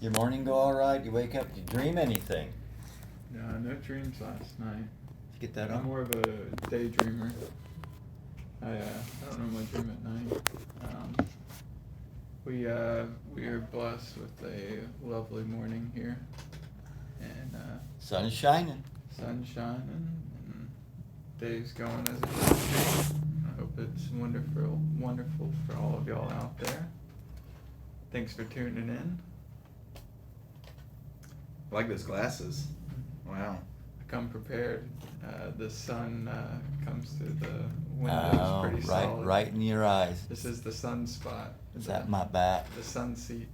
Your morning go all right? You wake up, you dream anything? No dreams last night. Did you get that I'm on? more of a daydreamer. I don't normally dream at night. We are blessed with a lovely morning here, and Sun is shining. sun shining, and day's going as it should be. I hope it's wonderful for all of y'all out there. Thanks for tuning in. I like those glasses. Wow. I come prepared. The sun comes through the windows pretty solid. Right in your eyes. This is the sun spot. Is that my back? The sun seat.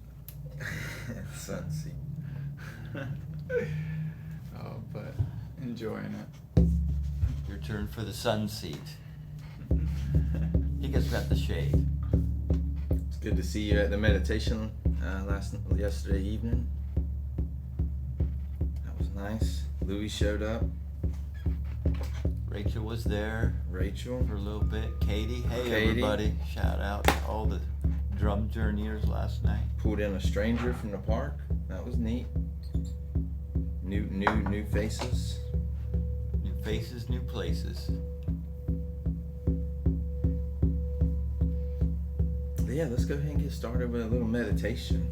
Sunseat. Oh, but enjoying it. Your turn for the sun seat. He gets got the shade. It's good to see you at the meditation yesterday evening. That was nice. Louis showed up. Rachel was there Rachel. for a little bit. Katie, hey Katie. everybody. Shout out to all the drum journeyers last night. Pulled in a stranger from the park. That was neat. New faces. New faces, new places. Yeah, let's go ahead and get started with a little meditation.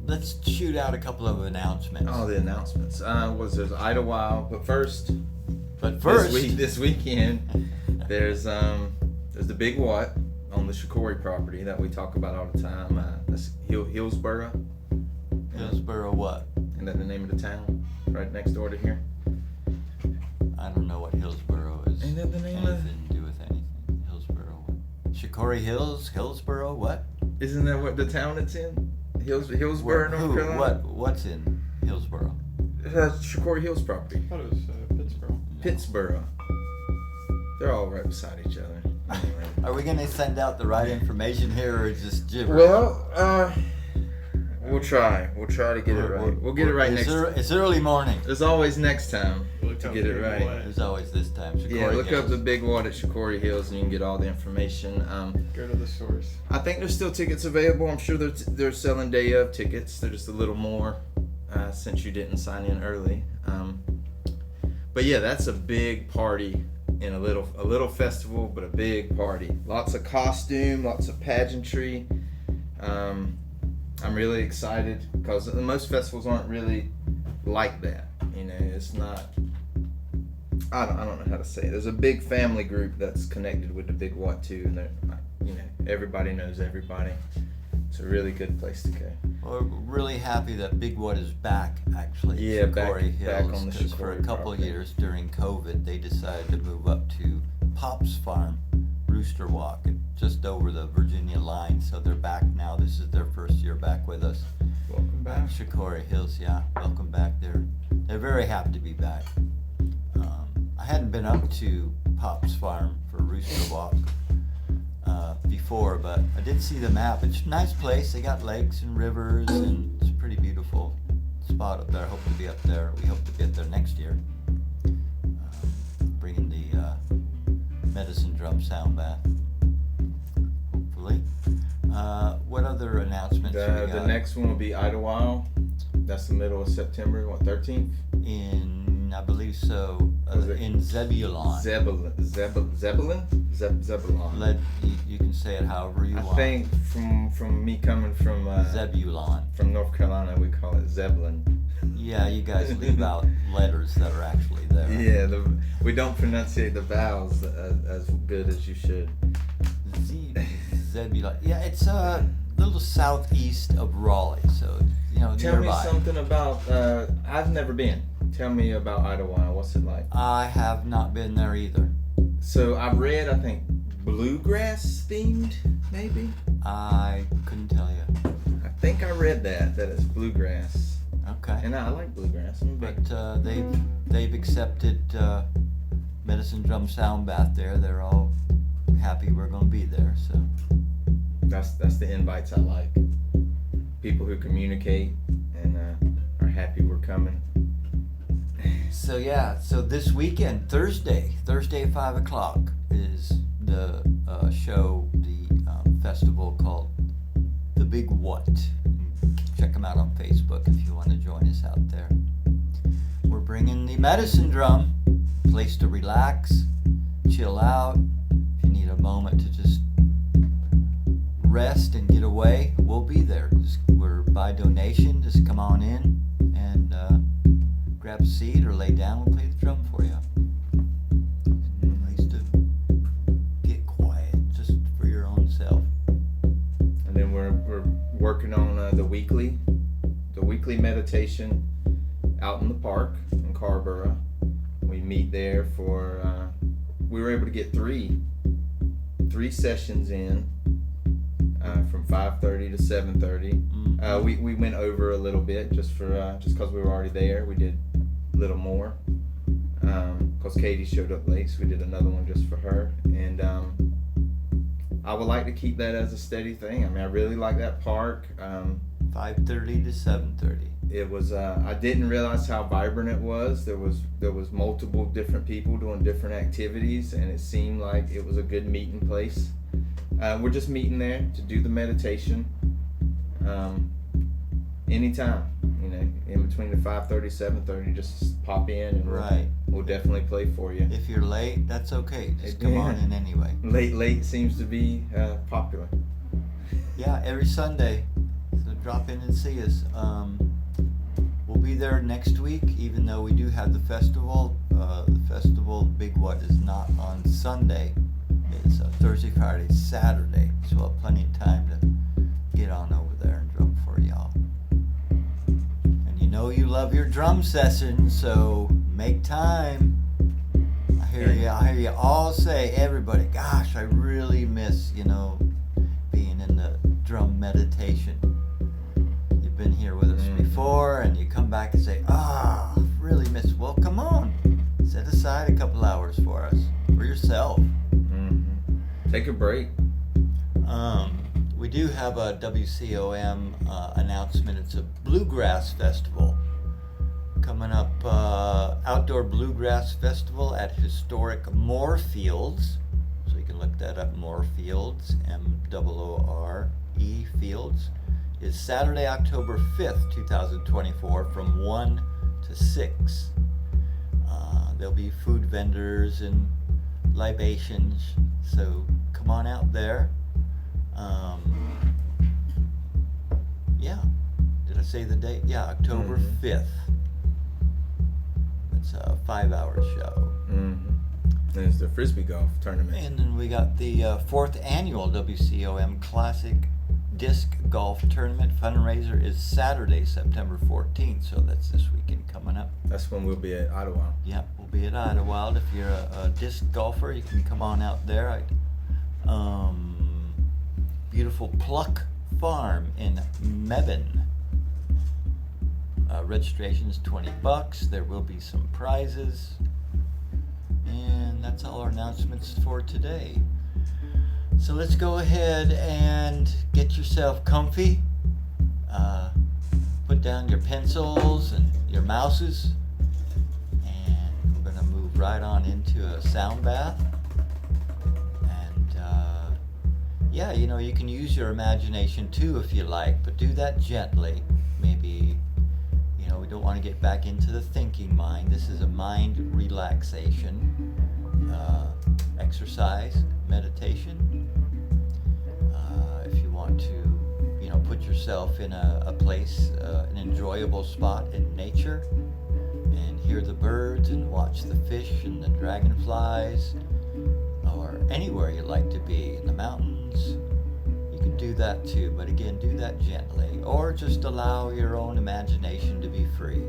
Let's shoot out a couple of announcements. Oh, the announcements. There's Idlewild, but first, this weekend, there's the Big What on the Shikori property that we talk about all the time. That's Hillsboro. Hillsboro what? Isn't that the name of the town right next door to here? I don't know what Hillsboro is. Ain't that the name of anything to do with anything? Hillsboro what? Shikori Hills? Hillsboro what? Isn't that what the town it's in? Hillsboro, North Carolina. What's in Hillsboro? Shikori Hills property. I thought it was Pittsburgh. Pittsburgh. They're all right beside each other. Anyway. Are we gonna send out the right information here, or just gibberish? Well, we'll try. We'll try to get it right. We'll get it right next time. It's early morning. There's always next time Look to up get it Big right. What. There's always this time. Shikori Yeah, look Hills. up the Big What at Shikori Hills and you can get all the information. Go to the source. I think there's still tickets available. I'm sure they're selling day of tickets. They're just a little more since you didn't sign in early. But yeah, that's a big party and a little festival, but a big party. Lots of costume, lots of pageantry. I'm really excited because most festivals aren't really like that. You know, it's not. I don't know how to say it. There's a big family group that's connected with the Big What too, and everybody knows everybody. It's a really good place to go. We're really happy that Big What is back, actually. Yeah, Shikori back Hills, on the 'cause for a Shikori couple of property. years during COVID, they decided to move up to Pop's Farm, Rooster Walk, just over the Virginia line. So they're back now. This is their first year back with us. Welcome back. Shikori Hills, yeah, welcome back. They're very happy to be back. I hadn't been up to Pop's Farm for Rooster Walk before, but I did see the map. It's a nice place. They got lakes and rivers, and it's a pretty beautiful spot up there. Hope to be up there. We hope to be up there next year, bringing the Medicine Drum Sound Bath. Hopefully. What other announcements we got? The next one will be Idlewild. That's the middle of September, 13th? In, I believe so, Was it in Zebulon. Zebulon? You can say it however you I want. think from me coming from Zebulon. from North Carolina, we call it Zebulon. Yeah, you guys leave out letters that are actually there. Yeah, we don't pronunciate the vowels as good as you should. Zebulon. Yeah, it's a little southeast of Raleigh, so Tell nearby. me something about. I've never been. Tell me about Idlewild. What's it like? I have not been there either. So I've read, I think, bluegrass themed, maybe. I couldn't tell you. I think I read that it's bluegrass, Okay. and I like bluegrass. I'm a big. But they've accepted Medicine Drum Sound Bath there. They're all happy we're going to be there. So That's the invites I like. People who communicate and are happy we're coming. So yeah, so this weekend, Thursday at 5 o'clock is the show, the festival called The Big What in check them out on Facebook if you want to join us out there. We're bringing the Medicine Drum, place to relax, chill out. If you need a moment to just rest and get away, we'll be there. We're by donation. Just come on in and grab a seat or lay down. We'll play the drum for you. Place to get quiet, just for your own self. And then we're working on the weekly meditation out in the park in Carborough. We meet there for we were able to get three sessions in from 5:30 to 7:30. We went over a little bit just because we were already there. We did a little more because Katie showed up late, so we did another one just for her. And I would like to keep that as a steady thing. I mean, I really like that park. 5:30 to 7:30. It was. I didn't realize how vibrant it was. There was multiple different people doing different activities, and it seemed like it was a good meeting place. We're just meeting there to do the meditation. Anytime, in between the 5:30, 7:30, just pop in and we'll definitely play for you. If you're late, that's okay. Just come on in anyway. Late seems to be popular. Yeah, every Sunday. So drop in and see us. We'll be there next week, even though we do have the festival. The festival, Big What, is not on Sunday. It's Thursday, Friday, Saturday. So we'll have plenty of time to get on over there and drum for y'all. And you know you love your drum session, so make time. I hear you all say, everybody, gosh, I really miss, being in the drum meditation. You've been here with us before, and you come back and say, really miss. Well, come on. Set aside a couple hours for us, for yourself. Take a break. We do have a WCOM announcement. It's a bluegrass festival coming up. Outdoor Bluegrass Festival at historic Moorfields. So you can look that up. Moorfields, MOORE Fields. Is Saturday, October 5th, 2024, from 1 to 6. There'll be food vendors and libations, so come on out there. Did I say the date? Yeah, October 5th. It's a 5-hour show. And it's the Frisbee golf tournament. And then we got the 4th annual WCOM Classic Disc Golf Tournament. Fundraiser is Saturday, September 14th, so that's this weekend coming up. That's when we'll be at Idlewild. Yep, we'll be at Idlewild. If you're a disc golfer, you can come on out there. Beautiful Pluck Farm in Mebane. Registration is $20. There will be some prizes. And that's all our announcements for today. So let's go ahead and get yourself comfy. Put down your pencils and your mouses. And we're going to move right on into a sound bath. And you can use your imagination too if you like, but do that gently. Maybe, we don't want to get back into the thinking mind. This is a mind relaxation exercise, meditation. If you want to, put yourself in a place, an enjoyable spot in nature, and hear the birds and watch the fish and the dragonflies, or anywhere you like to be, in the mountains, you can do that too. But again, do that gently, or just allow your own imagination to be free.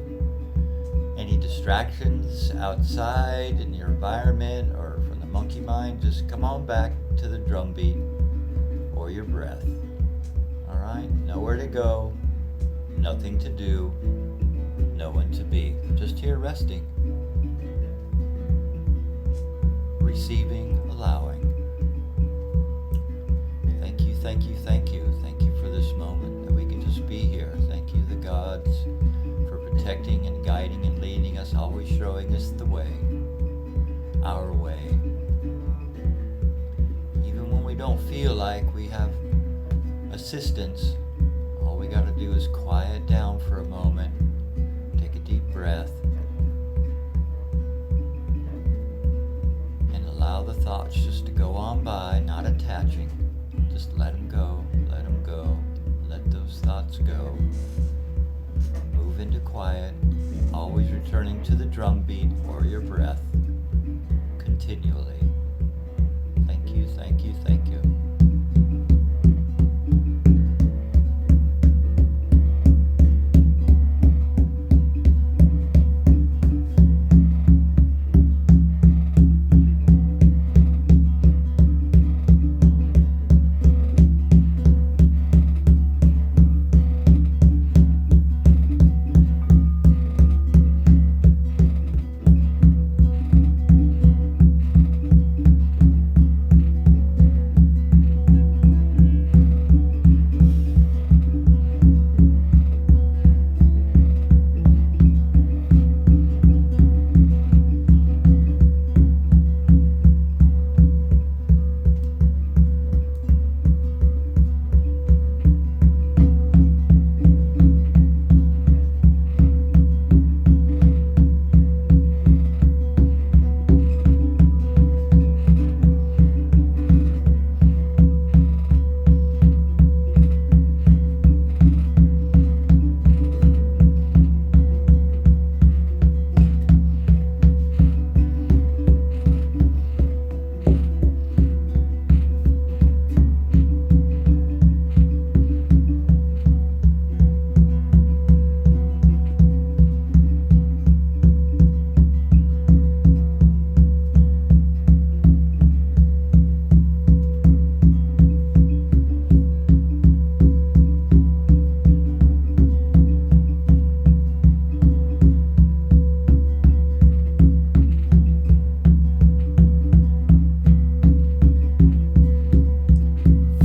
Any distractions outside in your environment or from the monkey mind, just come on back to the drum beat or your breath. All right, nowhere to go, nothing to do, no one to be. Just here resting, receiving, allowing. Thank you, thank you, thank you. Thank you for this moment that we can just be here. Thank you, the gods, for protecting and guiding and leading us, always showing us the way, our way. Even when we don't feel like we have assistance, all we we got to do is quiet down for a moment, take a deep breath, and allow the thoughts just to go on by, not attaching. Just let them go, let them go, let those thoughts go. Move into quiet, always returning to the drum beat or your breath continually. Thank you, thank you, thank you.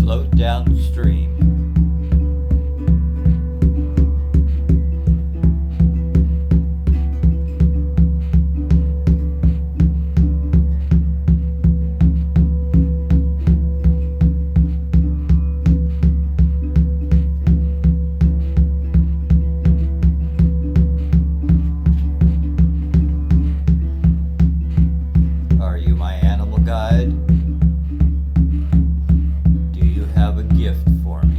Float downstream. Are you my animal guide? Do you have a gift for me?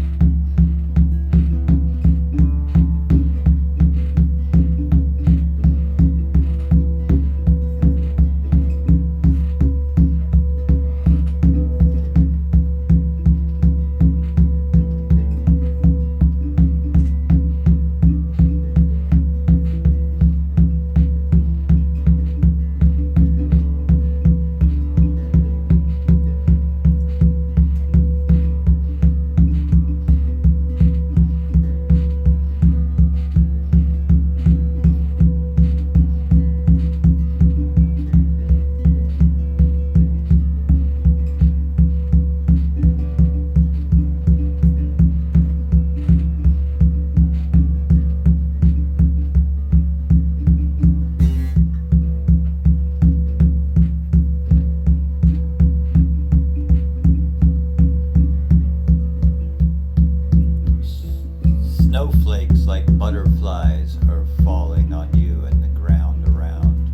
Snowflakes like butterflies are falling on you and the ground around,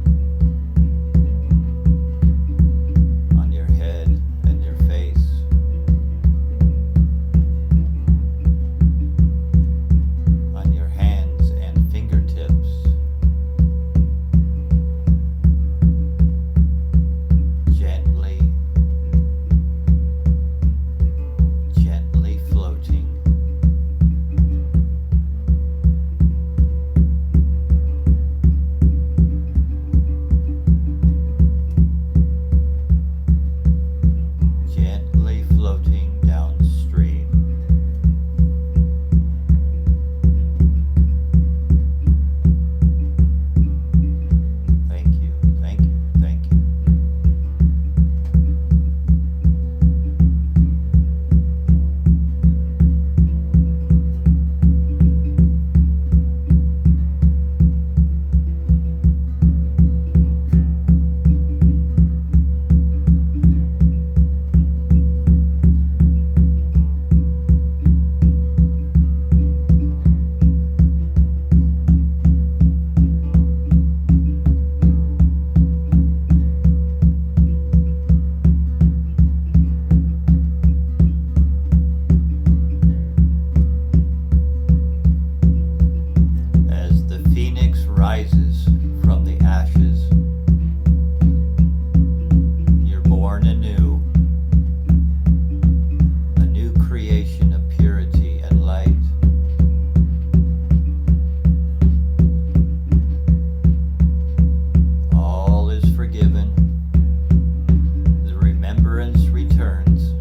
on your head and your face. On your hands and fingertips. Gently, gently floating. rises from the ashes. You're born anew, a new creation of purity and light. All is forgiven. The remembrance returns.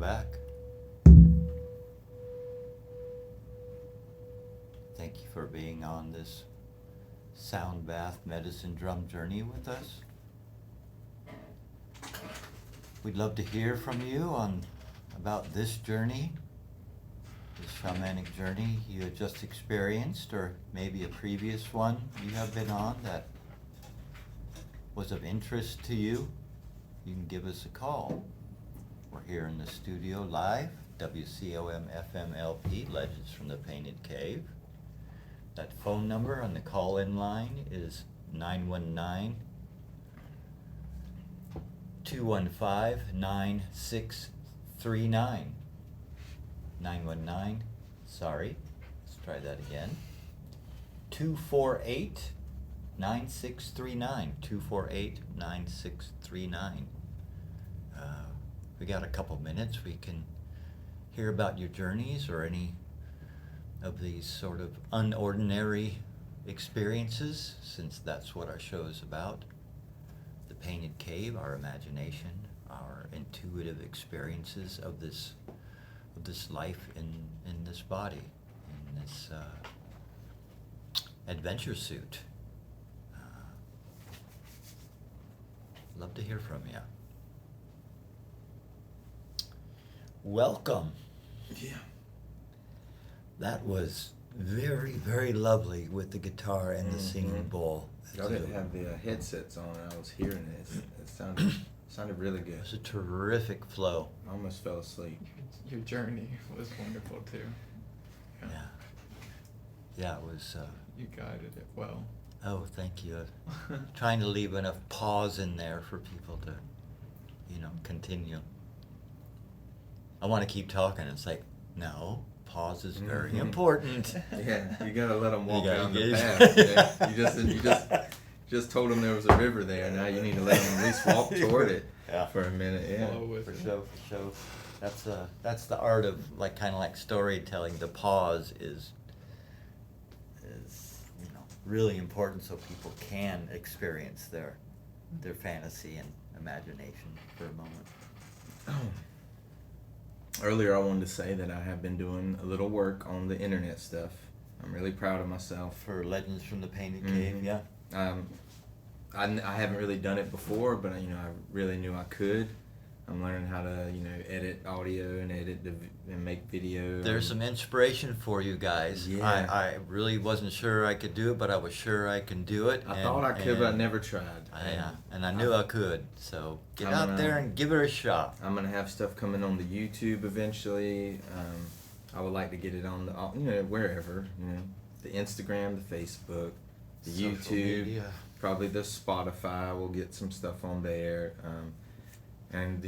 back. Thank you for being on this sound bath medicine drum journey with us. We'd love to hear from you about this journey, this shamanic journey you had just experienced, or maybe a previous one you have been on that was of interest to you. You can give us a call. We're here in the studio live, WCOM FM LP, Legends from the Painted Cave. That phone number on the call-in line is 919-215-9639. 919, sorry, let's try that again. 248-9639, 248-9639. We got a couple minutes. We can hear about your journeys or any of these sort of unordinary experiences, since that's what our show is about. The Painted Cave, our imagination, our intuitive experiences of this life in this body, in this adventure suit. Love to hear from you. Welcome. Yeah. That was very, very lovely with the guitar and the singing Mhm. bowl. I didn't have the headsets on, and I was hearing it. It sounded really good. It was a terrific flow. I almost fell asleep. Your journey was wonderful too. Yeah. Yeah, it was. You guided it well. Oh, thank you. Trying to leave enough pause in there for people to, continue. I want to keep talking. It's like, no, pause is very Mhm. important. Yeah, you gotta let them walk You gotta down the engage. path. Yeah. You just told them there was a river there. Now you need to let them at least walk toward it Yeah. for a minute. Yeah. Flow with For it. sure, for sure. That's the art of kind of like storytelling. The pause is really important so people can experience their fantasy and imagination for a moment. Earlier, I wanted to say that I have been doing a little work on the internet stuff. I'm really proud of myself. For Legends from the Painted Mhm. Cave, yeah. I haven't really done it before, but I really knew I could. I'm learning how to edit audio and and make video. There's some inspiration for you guys. Yeah. I really wasn't sure I could do it, but I was sure I can do it. I thought I could, but I never tried. And I knew I could. So get I'm out gonna- there and give it a shot. I'm gonna have stuff coming on the YouTube eventually. I would like to get it on the wherever the Instagram, the Facebook, the Social YouTube, media. probably the Spotify. We'll get some stuff on there, and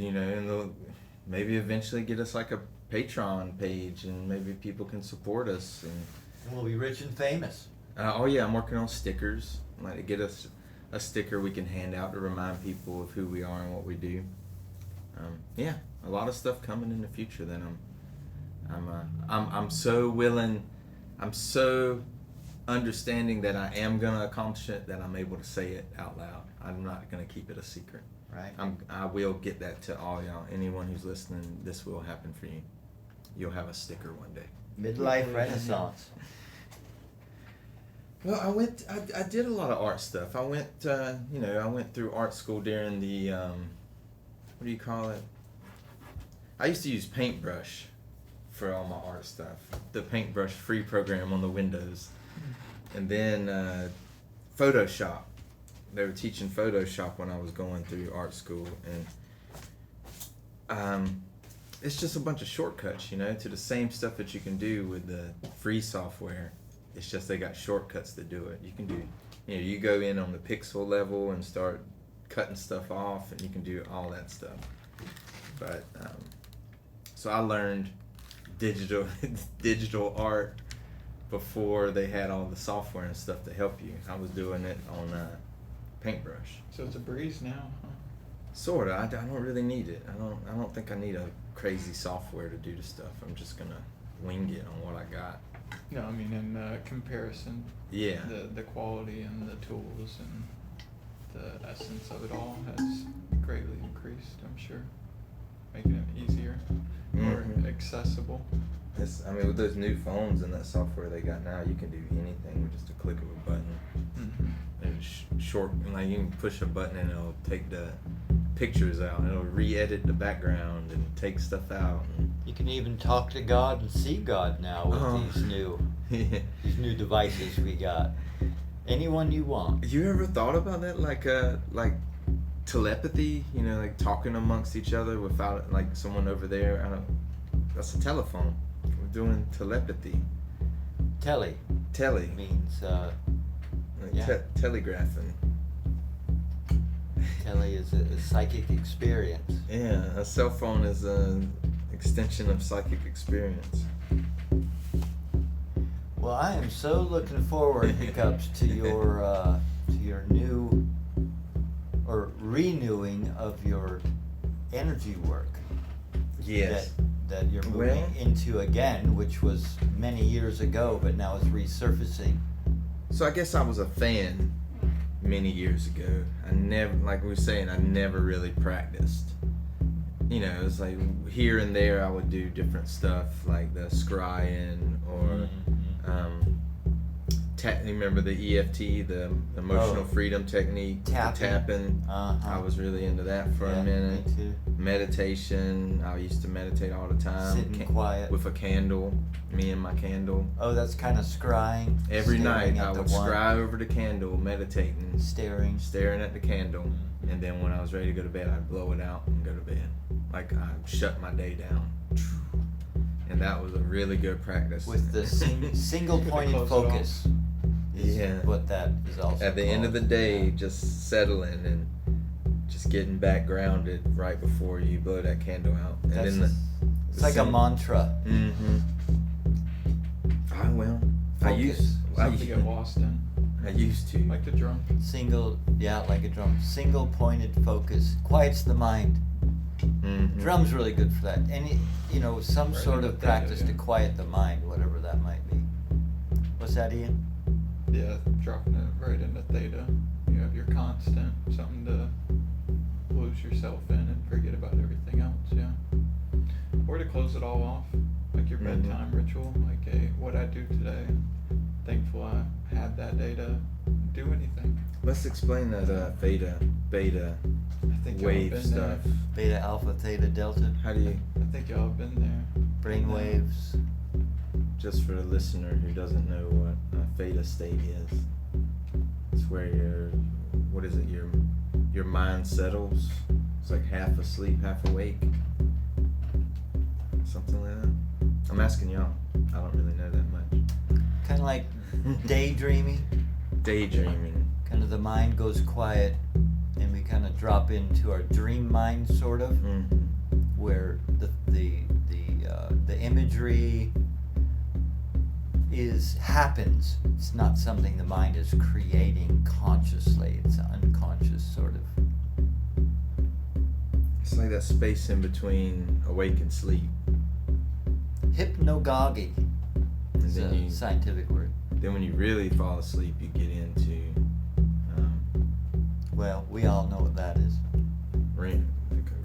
maybe eventually get us like a Patreon page, and maybe people can support us. And We'll be rich and famous. oh yeah, I'm working on stickers. I'd like to get us a sticker we can hand out to remind people of who we are and what we do. Yeah, a lot of stuff coming in the future that I'm so willing, I'm so understanding that I am gonna accomplish it, that I'm able to say it out loud. I'm not gonna keep it a secret. Right. I will get that to all y'all. Anyone who's listening, this will happen for you. You'll have a sticker one day. Midlife renaissance. Well, I did a lot of art stuff. I went through art school during the, what do you call it? I used to use Paintbrush for all my art stuff. The Paintbrush free program on the Windows. And then Photoshop. They were teaching Photoshop when I was going through art school. And it's just a bunch of shortcuts, to the same stuff that you can do with the free software. It's just they got shortcuts to do it. You can do, you go in on the pixel level and start cutting stuff off, and you can do all that stuff. But so I learned digital art before they had all the software and stuff to help you. I was doing it on Paintbrush. So it's a breeze now, huh? Sorta. I don't really need it. I don't think I need a crazy software to do the stuff. I'm just gonna wing it on what I got. No, I mean in comparison. Yeah. The quality and the tools and the essence of it all has greatly increased, I'm sure. making it easier, more Mhm. accessible. I mean, with those new phones and that software they got now, you can do anything with just a click of a button. Mm-hmm. And short, like you can push a button and it'll take the pictures out, and it'll re-edit the background and take stuff out. You can even talk to God and see God now with Oh. these new devices we got. Anyone you want. You ever thought about that, like telepathy? You know, like talking amongst each other without like someone over there. That's a telephone. We're doing telepathy. Tele Tele. means Like yeah. telegraphing. tele is a psychic experience. Yeah, a cell phone is an extension of psychic experience. Well, I am so looking forward, Hiccups, to your new or renewing of your energy work. Yes. That you're moving Well- into again, which was many years ago, but now it's resurfacing. So I guess I was a fan many years ago. I never, like we were saying, I never really practiced. You know, it was like here and there I would do different stuff, like the scrying or you remember the EFT, the emotional Oh. freedom technique, the tapping. Uh-huh. I was really into that for Yeah, a minute. me too. Meditation. I used to meditate all the time. Sitting quiet. with a candle. Me and my candle. Oh, that's kind of scrying. Every staring night at I the would one, scry over the candle, meditating, staring. staring at the candle, Mhm. and then when I was ready to go to bed, I'd blow it out and go to bed. Like I'd shut my day down. And that was a really good practice. With the single pointed Close it off. focus. Is Yeah. what that is also At the end of the called. day, Yeah. just settling and just getting back grounded right before you blow that candle out. And That's, then it's like a mantra. Mm-hmm. I will. I Focus. used. Something to get lost in, I used to. like the drum. Single, yeah, like a drum. Single pointed focus. Quiets the mind. Mhm. Drum's really good for that. Any, some Right sort in of the theta, practice to yeah. quiet the mind, whatever that might be. What's that, Ian? Yeah, dropping it right into theta. You have your constant, something to lose yourself in and forget about everything else, yeah. Or to close it all off, like your Mhm. bedtime ritual, like what I do today. Thankful I had that day to do anything. Let's explain that theta, beta, I think y'all have wave been stuff. there. Beta, alpha, theta, delta. How do you, I think y'all have been there. Brain Yeah. waves. just for a listener who doesn't know what a theta state is, it's where your mind settles. It's like half asleep, half awake. Something like that. I'm asking y'all. I don't really know that much. Kind of like daydreaming. Daydreaming. Kind of the mind goes quiet and we kind of drop into our dream mind, sort of, Mm-hmm. where the imagery happens. It's not something the mind is creating consciously. It's unconscious, sort of. It's like that space in between awake and sleep. Hypnagogy And is then a you, scientific word. then when you really fall asleep, you get into Well, we all know what that is.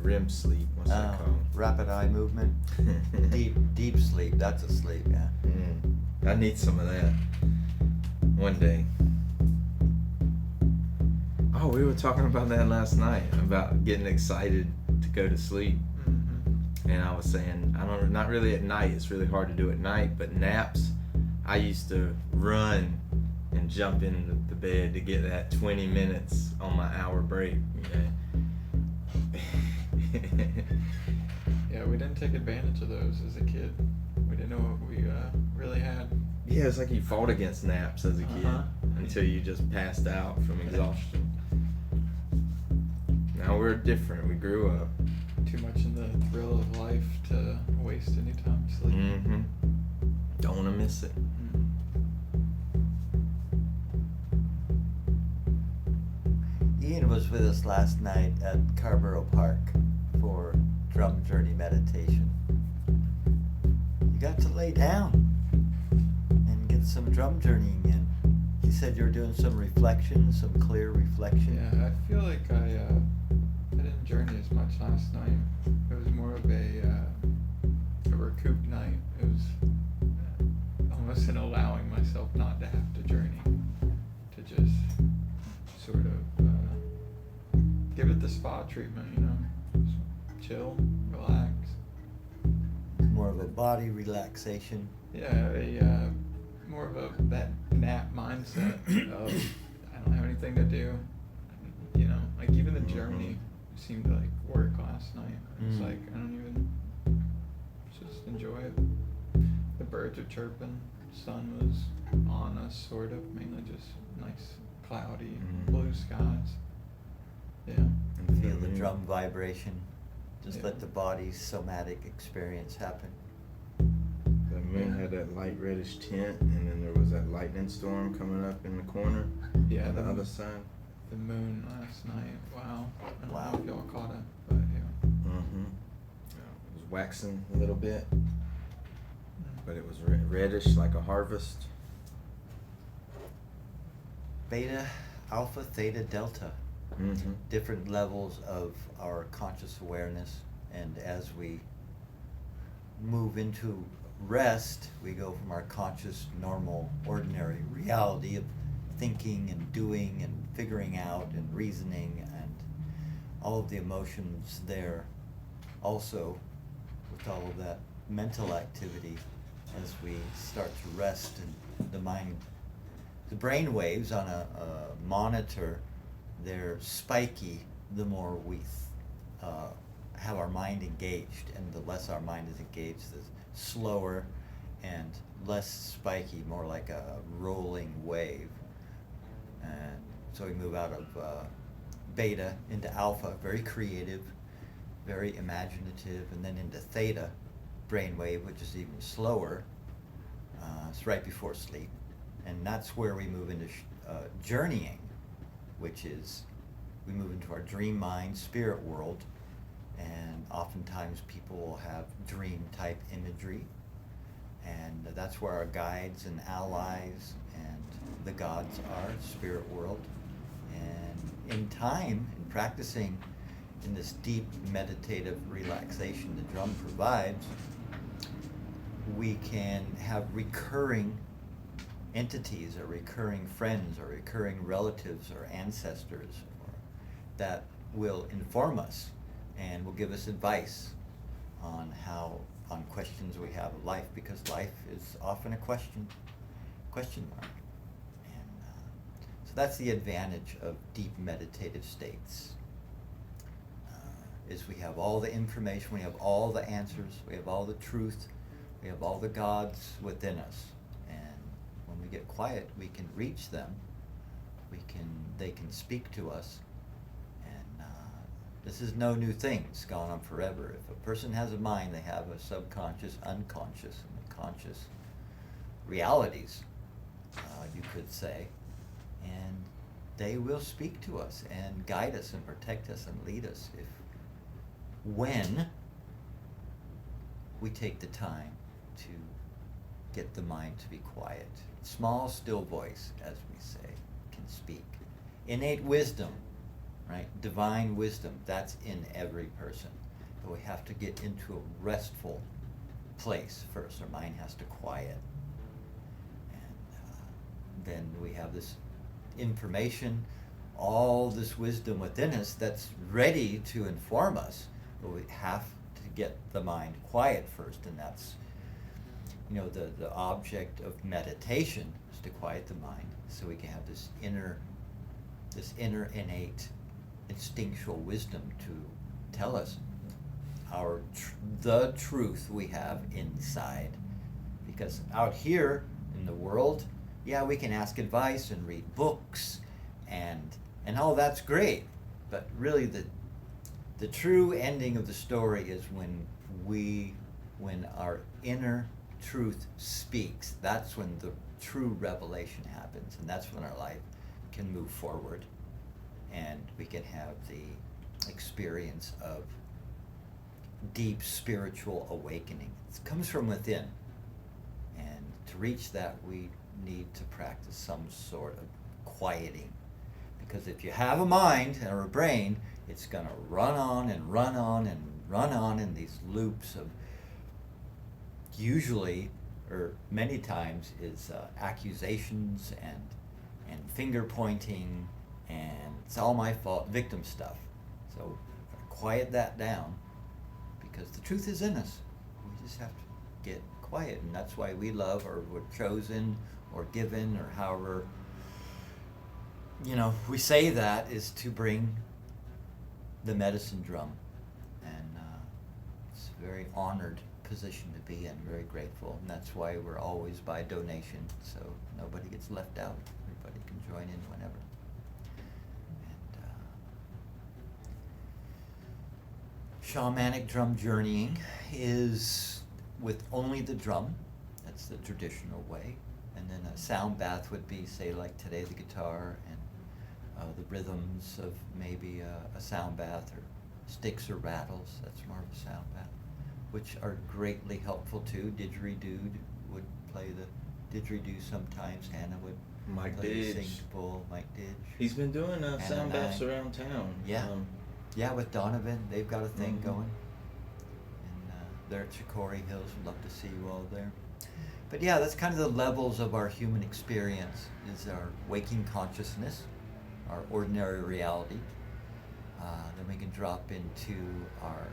REM sleep. What's that called? Rapid eye movement. Deep sleep. That's a sleep, yeah. I need some of that one day. Oh, we were talking about that last night, about getting excited to go to sleep. Mm-hmm. And I was saying, not really at night. It's really hard to do at night, but naps, I used to run and jump into the bed to get that 20 minutes on my hour break, Yeah, we didn't take advantage of those as a kid. We didn't know what we really had. Yeah, it's like you fought against naps as a kid Uh-huh. until you just passed out from exhaustion. Now we're different. We grew up. Too much in the thrill of life to waste any time sleeping. Mm-hmm. Don't want to miss it. Ian was with us last night at Carborough Park for drum journey meditation. You got to lay down and get some drum journeying in. He said you were doing some reflection, some clear reflection. Yeah, I feel like I didn't journey as much last night. It was more of give it the spa treatment, you know. Just chill, relax. More of a body relaxation. Yeah, more of that nap mindset of I don't have anything to do. You know, like even the journey seemed to like work last night. It's Mm. like I don't even just enjoy it. The birds are chirping. Sun was on us, sort of, mainly just nice cloudy blue skies. Yeah. And Feel the drum vibration. Just Yeah. let the body's somatic experience happen. The moon had that light reddish tint, and then there was that lightning storm coming up in the corner Yeah, on the the- other side. The moon last night. Wow. I don't Wow. know if y'all caught it, but yeah. Mm-hmm. It was waxing a little bit, but it was reddish like a harvest. Beta, alpha, theta, delta. Mm-hmm. Different levels of our conscious awareness, and as we move into rest, we go from our conscious, normal, ordinary reality of thinking and doing and figuring out and reasoning and all of the emotions there. Also, with all of that mental activity, as we start to rest and the mind, the brain waves on a monitor, they're spiky the more we have our mind engaged, and the less our mind is engaged, the slower and less spiky, more like a rolling wave. And so we move out of beta into alpha, very creative, very imaginative, and then into theta brainwave, which is even slower. It's right before sleep, and that's where we move into journeying, which is we move into our dream mind, spirit world, and oftentimes people will have dream type imagery, and that's where our guides and allies and the gods are, spirit world. And in time, in practicing in this deep meditative relaxation the drum provides, we can have recurring entities or recurring friends or recurring relatives or ancestors that will inform us and will give us advice on questions we have of life, because life is often a question mark. And so that's the advantage of deep meditative states, is we have all the information, we have all the answers, we have all the truth, we have all the gods within us. And when we get quiet, we can reach them, they can speak to us. And this is no new thing, it's gone on forever. If a person has a mind, they have a subconscious, unconscious, and conscious realities, you could say, and they will speak to us and guide us and protect us and lead us when we take the time to get the mind to be quiet. Small, still voice, as we say, can speak. Innate wisdom, right? Divine wisdom, that's in every person. But we have to get into a restful place first. Our mind has to quiet. And then we have this information, all this wisdom within us that's ready to inform us. But we have to get the mind quiet first, and that's, the object of meditation is to quiet the mind, so we can have this inner innate instinctual wisdom to tell us the truth we have inside. Because out here in the world, yeah, we can ask advice and read books and all that's great, but really the true ending of the story is when our inner truth speaks. That's when the true revelation happens, and that's when our life can move forward and we can have the experience of deep spiritual awakening. It comes from within, and to reach that we need to practice some sort of quieting, because if you have a mind or a brain, it's going to run on and run on and run on in these loops of usually, or many times, is accusations and finger pointing and it's all my fault, victim stuff. So quiet that down, because the truth is in us. We just have to get quiet, and that's why we love, or we're chosen, or given, or however, we say that is to bring the medicine drum. And it's a very honored position to be in, very grateful, and that's why we're always by donation, so nobody gets left out. Everybody can join in whenever. Shamanic drum journeying is with only the drum. That's the traditional way. And then a sound bath would be, say, like today, the guitar and the rhythms of maybe a sound bath, or sticks or rattles. That's more of a sound bath, which are greatly helpful too. Didgeridoo would play the didgeridoo sometimes. Hannah would Mike play the Didge. sing bowl. Mike Didge. He's been doing sound baths I. around town. Yeah. Yeah, with Donovan, they've got a thing Mhm. going. And they're at Chicory Hills. We'd love to see you all there. But yeah, that's kind of the levels of our human experience, is our waking consciousness, our ordinary reality. Then we can drop into our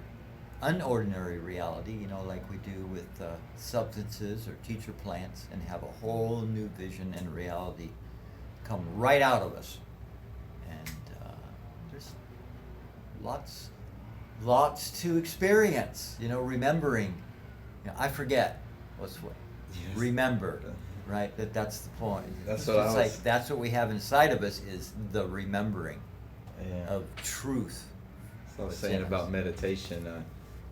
unordinary reality, like we do with substances or teacher plants, and have a whole new vision and reality come right out of us. And there's lots to experience, remembering. I forget. What's what? Yes. Remember, right? That's the point. That's It's what I just was- like, that's what we have inside of us, is the remembering Yeah. of truth. So I was what's saying in us. about meditation.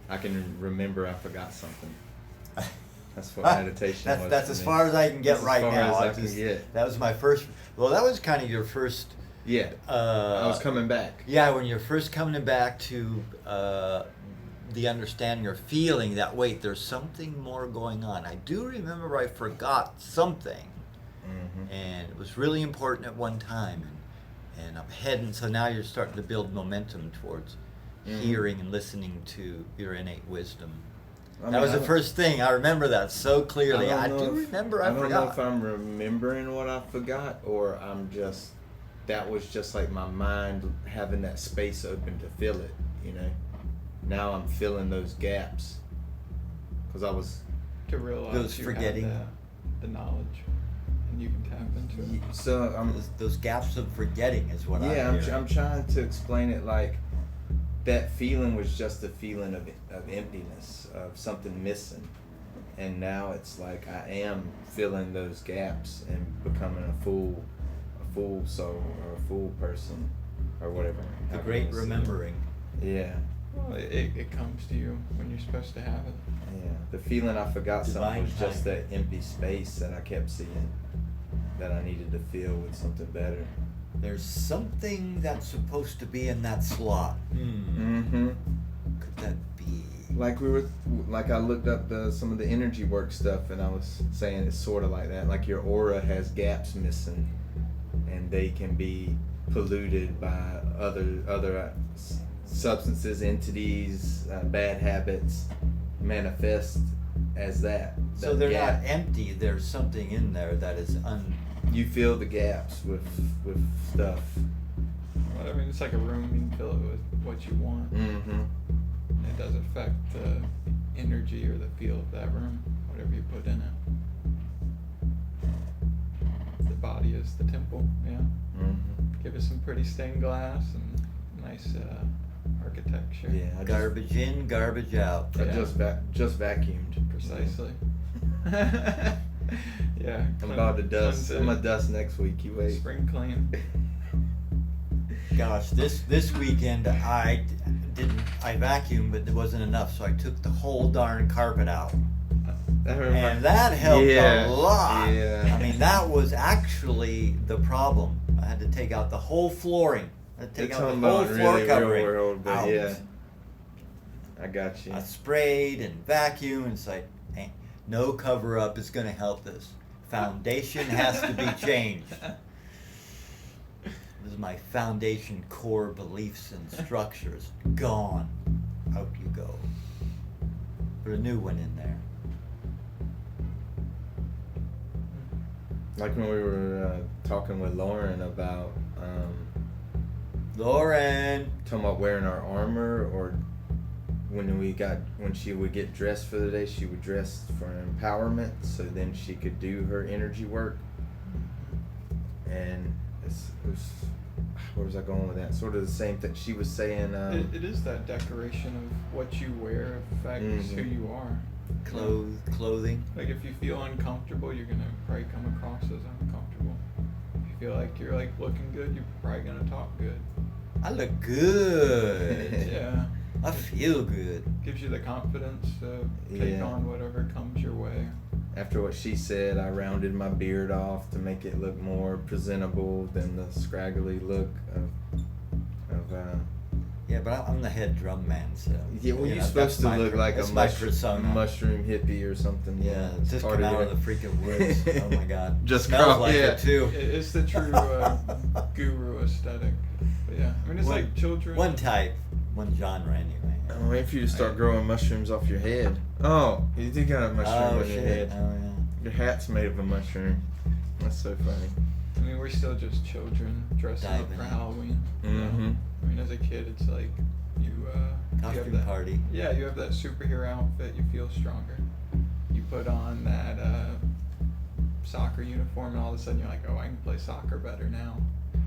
I can remember I forgot something. That's what meditation was. That's for as me. far as I can get That's right as far now. as I can get. That was my first. Well, that was kind of your first. Yeah. I was coming back. Yeah, when you're first coming back to the understanding or feeling that, wait, there's something more going on. I do remember I forgot something, Mm-hmm. and it was really important at one time, and I'm heading. So now you're starting to build momentum towards Mhm. hearing and listening to your innate wisdom. I That mean, was I the don't- remember that so clearly. I don't do know if- remember I I don't know forgot. if I'm remembering what I forgot, or I'm just, that was just like my mind having that space open to feel it, Now I'm filling those gaps. Because I was, To realize Those you forgetting. have the knowledge, and you can tap into it. so Those gaps of forgetting is what yeah, I'm hearing. I'm trying to explain it like that feeling was just a feeling of emptiness, of something missing. And now it's like I am filling those gaps and becoming a full soul, or a full person, or whatever. The however great you wanna say it. remembering. Yeah. Well, it comes to you when you're supposed to have it. Yeah. The feeling I forgot something Divine was just timing. that empty space that I kept seeing, that I needed to fill with something better. There's something that's supposed to be in that slot. Mm-hmm. Could that be? Like I looked up some of the energy work stuff, and I was saying it's sort of like that. Like your aura has gaps missing, and they can be polluted by other substances, entities, bad habits, manifest as that. So that they're gap. not empty. There's something in there that is You fill the gaps with stuff. Well, I mean, it's like a room. You can fill it with what you want. Mm-hmm. It does affect the energy or the feel of that room, whatever you put in it. The body is the temple, yeah. Mm-hmm. Give it some pretty stained glass and nice architecture. Yeah. I garbage in, garbage out. I Yeah. just vacuumed. Precisely. Yeah. I'm about to dust. cleanse I'm it. gonna dust next week. You wait. Spring clean. Gosh, this weekend I vacuumed, but there wasn't enough, so I took the whole darn carpet out. And that helped Yeah, a lot. yeah. I mean, that was actually the problem. I had to take out the whole flooring. I had to take You're out talking the whole about floor really covering. real world, but out. yeah. I got you. I sprayed and vacuumed, and it's like, hey, no cover up is going to help this. Foundation has to be changed. This is my foundation core beliefs and structures. Gone. Out you go. Put a new one in there. Like when we were talking with Lauren about Lauren. Talking about wearing our armor, or when she would get dressed for the day, she would dress for an empowerment, so then she could do her energy work. And where was I going with that? Sort of the same thing she was saying. It is that decoration of what you wear affects who you are. Clothing. Like if you feel uncomfortable, you're gonna probably come across as uncomfortable. If you feel like you're like looking good, you're probably gonna talk good. I look good. Yeah. I feel good. Gives you the confidence to take on whatever comes your way. After what she said, I rounded my beard off to make it look more presentable than the scraggly look of Yeah, but I'm the head drum man, so. yeah, well, you you're know, supposed to that's look like a that's my persona. mushroom hippie or something. Yeah, it's just part come out your- of the freaking woods. Oh my god. Just smells come- like yeah. it too. It's the true guru aesthetic. But yeah, I mean it's like children. One type, one genre anyway. I'm waiting for you to start growing mushrooms off your head. Oh, you do got a mushroom Oh on your shit. head. Oh yeah. Your hat's made of a mushroom. That's so funny. I mean we're still just children dressing up Diving for in. Halloween. you know? Mm-hmm. I mean as a kid it's like you have Costume that, party. Yeah, you have that superhero outfit, you feel stronger. You put on that soccer uniform and all of a sudden you're like, oh, I can play soccer better now.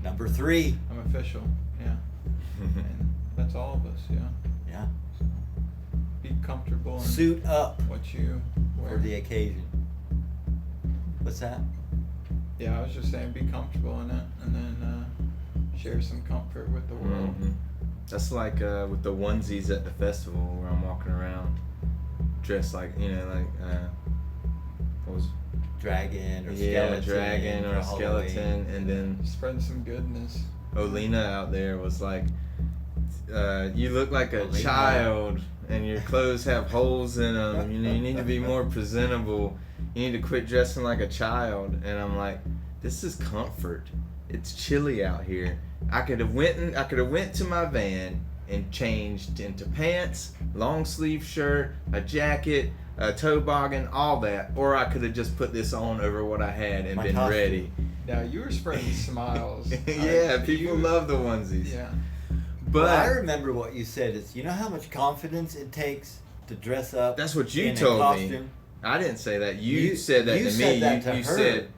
Number 3. I'm official. Yeah. And that's all of us, yeah. Yeah. So be comfortable in Suit up what you wear. for the occasion. What's that? Yeah, I was just saying be comfortable in it and then share some comfort with the world. Mhm. That's like with the onesies at the festival where I'm walking around dressed like, what was Dragon or yeah, skeleton. dragon or for a skeleton, Halloween. and then Spread some goodness. Olena out there was like, you look like a Olena. child and your clothes have holes in them. You need to be more presentable. You need to quit dressing like a child. And I'm like, this is comfort. It's chilly out here. I could have went to my van and changed into pants, long sleeve shirt, a jacket, a toboggan, all that, or I could have just put this on over what I had and My been costume. ready. Now you were spreading smiles. Yeah, people love the onesies. Yeah. But Well, I remember what you said is, you know how much confidence it takes to dress up. that's what you in told a me. costume? I didn't say that. You said that you to said me. that to you her. said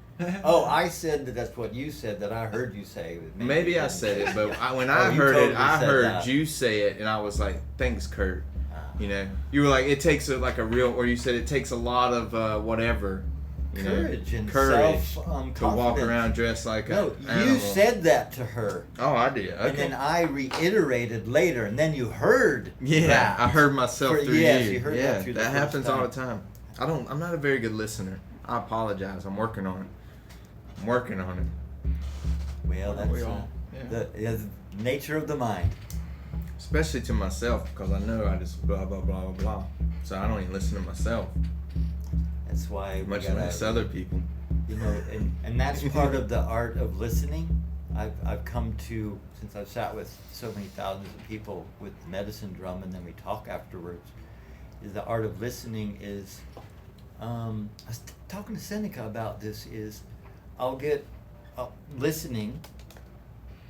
Oh, I said that's what you said that I heard you say. maybe you I didn't said say it, but when Oh, I you heard totally it, I said heard that. you say it, and I was like, "Thanks, Kurt." Ah. You know, you were like, "It takes a real," or you said it takes a lot of whatever. You Courage know, and courage self, to walk confidence. around dressed like No, a animal. you said that to her, Oh, I did. Okay. and then I reiterated later, and then you heard. Yeah, that. I heard myself For- through yes, you. you heard yeah, that through the first happens all time. the time. I'm not a very good listener. I apologize. I'm working on it. Well, that's We all, yeah. the nature of the mind. Especially to myself, because I know I just blah blah blah blah blah. So I don't even listen to myself, That's why we much gotta, less other people. You know, and that's part of the art of listening. I've come to, since I've sat with so many thousands of people with the medicine drum, and then we talk afterwards. Is the art of listening is. I was talking to Seneca about this. Is I'll get listening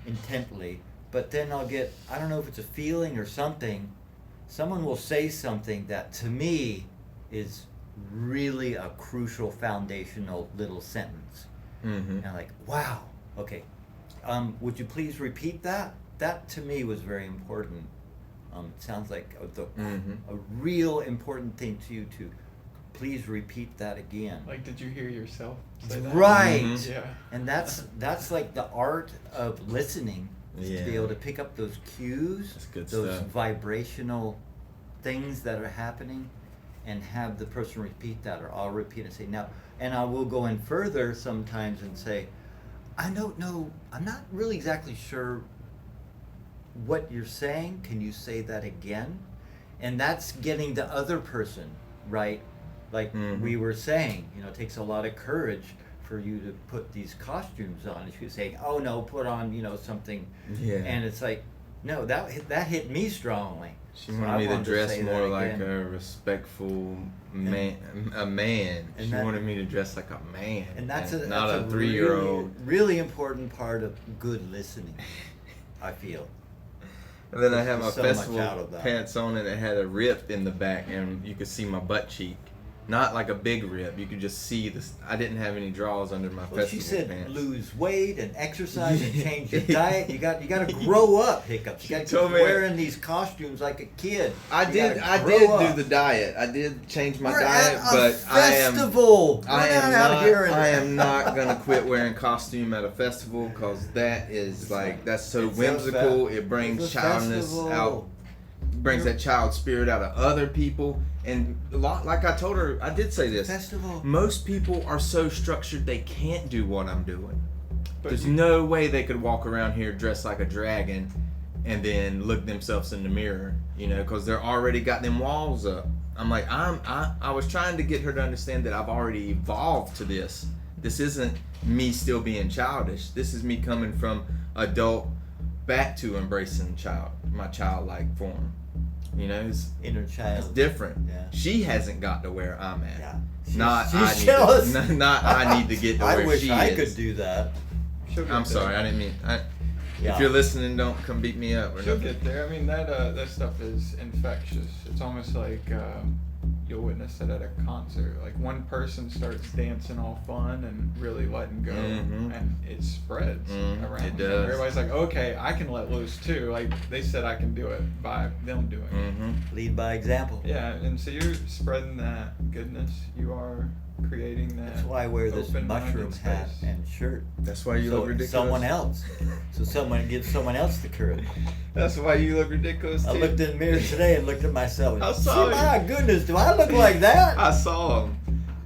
intently, but then I'll get, I don't know if it's a feeling or something. Someone will say something that to me is really a crucial foundational little sentence. Mm-hmm. And I'm like, wow, okay. Would you please repeat that? That to me was very important. It sounds like a real important thing to you to please repeat that again. Like, did you hear yourself say that? Right. Mhm. Yeah. And that's like the art of listening, is to be Yeah. able to pick up those cues, That's good those stuff. vibrational things that are happening, and have the person repeat that, or I'll repeat and say now. And I will go in further sometimes and say, I don't know, I'm not really exactly sure what you're saying. Can you say that again? And that's getting the other person right. Like Mhm. we were saying, it takes a lot of courage for you to put these costumes on. If you're saying, "Oh no, put on, something," Yeah. and it's like, no, that hit me strongly. She So wanted I me to wanted dress say more that like again. a respectful man. A man. And She that- wanted me to dress like a man. And that's not a a 3-year-old. really important part of good listening. I feel. And then I There's had my so much festival out of that. pants on, and it had a rip in the back, and you could see my butt cheek. Not like a big rip. You could just see this. I didn't have any draws under my Well, she festival said pants. lose weight and exercise and change your diet. You got to grow up, Hiccups. You got to told keep me- wearing these costumes like a kid. I You did. gotta I grow did up. do the diet. I did change my We're diet, at a but I am. festival. I We're am not out here. not. I am not gonna quit wearing costume at a festival because that is like that's so It's a whimsical. fe- It brings it's a childness festival. out. Brings that child spirit out of other people, and a lot. Like I told her, I did say this. Festival. Most people are so structured they can't do what I'm doing. But There's you- no way they could walk around here dressed like a dragon and then look themselves in the mirror, you know, because they're already got them walls up. I'm like, I was trying to get her to understand that I've already evolved to this. This isn't me still being childish. This is me coming from adult back to embracing my childlike form. You know, it's Inner child. different. Yeah. She hasn't got to where I'm at. Yeah. Not She's I need jealous. To, not I need to get to I where wish she I is. could do that. she'll get I'm there. sorry, I didn't mean. Yeah. If you're listening, don't come beat me up or She'll nothing. get there. I mean, that stuff is infectious. It's almost like you'll witness it at a concert. Like one person starts dancing all fun and really letting go, Mhm. and it spreads Mhm, around. it And does. everybody's like, okay, I can let loose too. Like they said I can do it by them doing it. Mm-hmm. Lead by example. Yeah, and so you're spreading that goodness. You are creating that. That's why I wear this open-minded mushroom hat space. and shirt. That's why you so look ridiculous. someone else. So someone gives someone else the courage. That's why you look ridiculous too. I looked in the mirror today and looked at myself and I said, saw you. my goodness, do I look like that? I saw him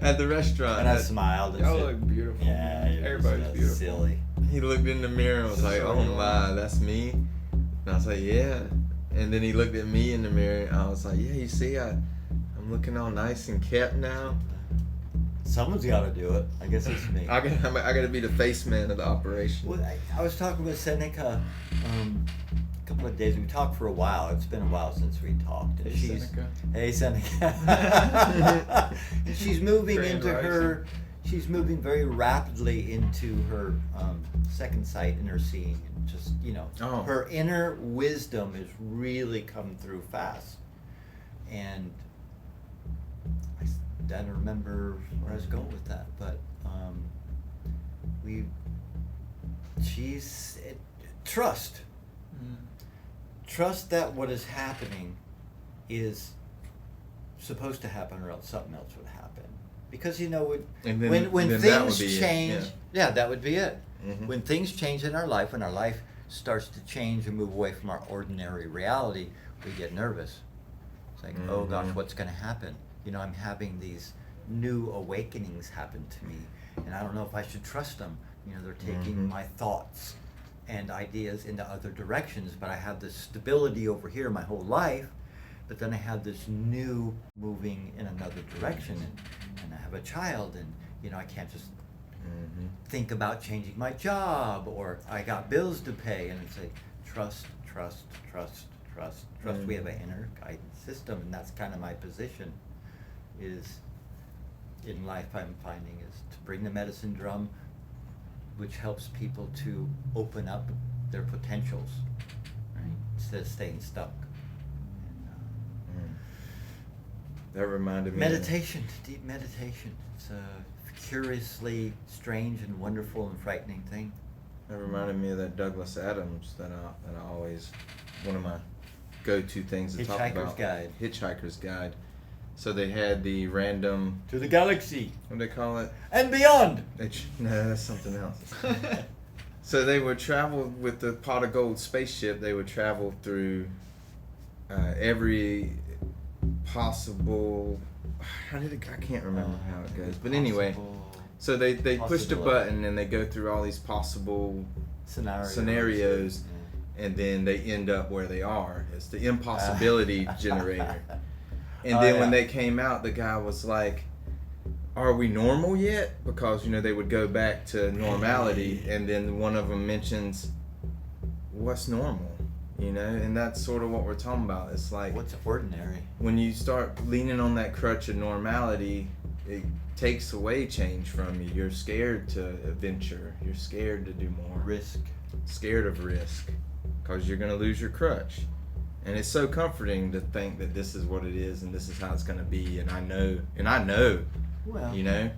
at the restaurant. And I smiled and Y'all said, look beautiful. yeah, you're Everybody's so beautiful. silly. He looked in the mirror and was Just like, so "Oh you my, are. that's me." And I was like, "Yeah." And then he looked at me in the mirror. And I was like, "Yeah, you see, I'm looking all nice and kept now. Someone's got to do it. I guess it's me. I got to be the face man of the operation." Well, I was talking with Seneca a couple of days. We talked for a while. It's been a while since we talked. And Hey, she's Seneca. Hey, Seneca. And she's moving Grand into her. She's moving very rapidly into her second sight and her seeing, and just Oh. her inner wisdom is really coming through fast. And I don't remember where I was going with that, but trust. Mm. Trust that what is happening is supposed to happen, or else something else would happen. Because And then- when then that things would be it, change, yeah. that would be it. Mhm. When things change in our life, when our life starts to change and move away from our ordinary reality, we get nervous. It's like, oh gosh, Mhm. what's going to happen? I'm having these new awakenings happen to me, and I don't know if I should trust them. They're taking Mhm. my thoughts and ideas into other directions, but I have this stability over here my whole life, but then I have this new moving in another direction, and I have a child, and I can't just Mhm. think about changing my job, or I got bills to pay, and it's like trust. We have an inner guidance system, and that's kind of my position is in life. I'm finding is to bring the medicine drum, which helps people to open up their potentials, right, instead of staying stuck. And, That reminded me. meditation, deep meditation. It's a curiously strange and wonderful and frightening thing. That reminded me of that Douglas Adams that I always, one of my go-to things to talk Hitchhiker's about. Guide. Hitchhiker's Guide. So they had the random, To the galaxy what do they call it? and beyond. No, that's something else. So they would travel with the Pot of Gold spaceship. They would travel through every possible. I can't remember how it goes, but anyway. Possible So they push the Possibility. button and they go through all these possible scenarios, and then they end up where they are. It's the impossibility generator. And Oh, then yeah. when they came out, the guy was like, "Are we normal yet?" Because they would go back to normality, and then one of them mentions, "What's normal?" And that's sort of what we're talking about. It's like What's ordinary? when you start leaning on that crutch of normality, it takes away change from you. You're scared to venture. You're scared to do more. Risk. Scared of risk. because you're going to lose your crutch. And it's so comforting to think that this is what it is and this is how it's going to be. And I know, Well, you know.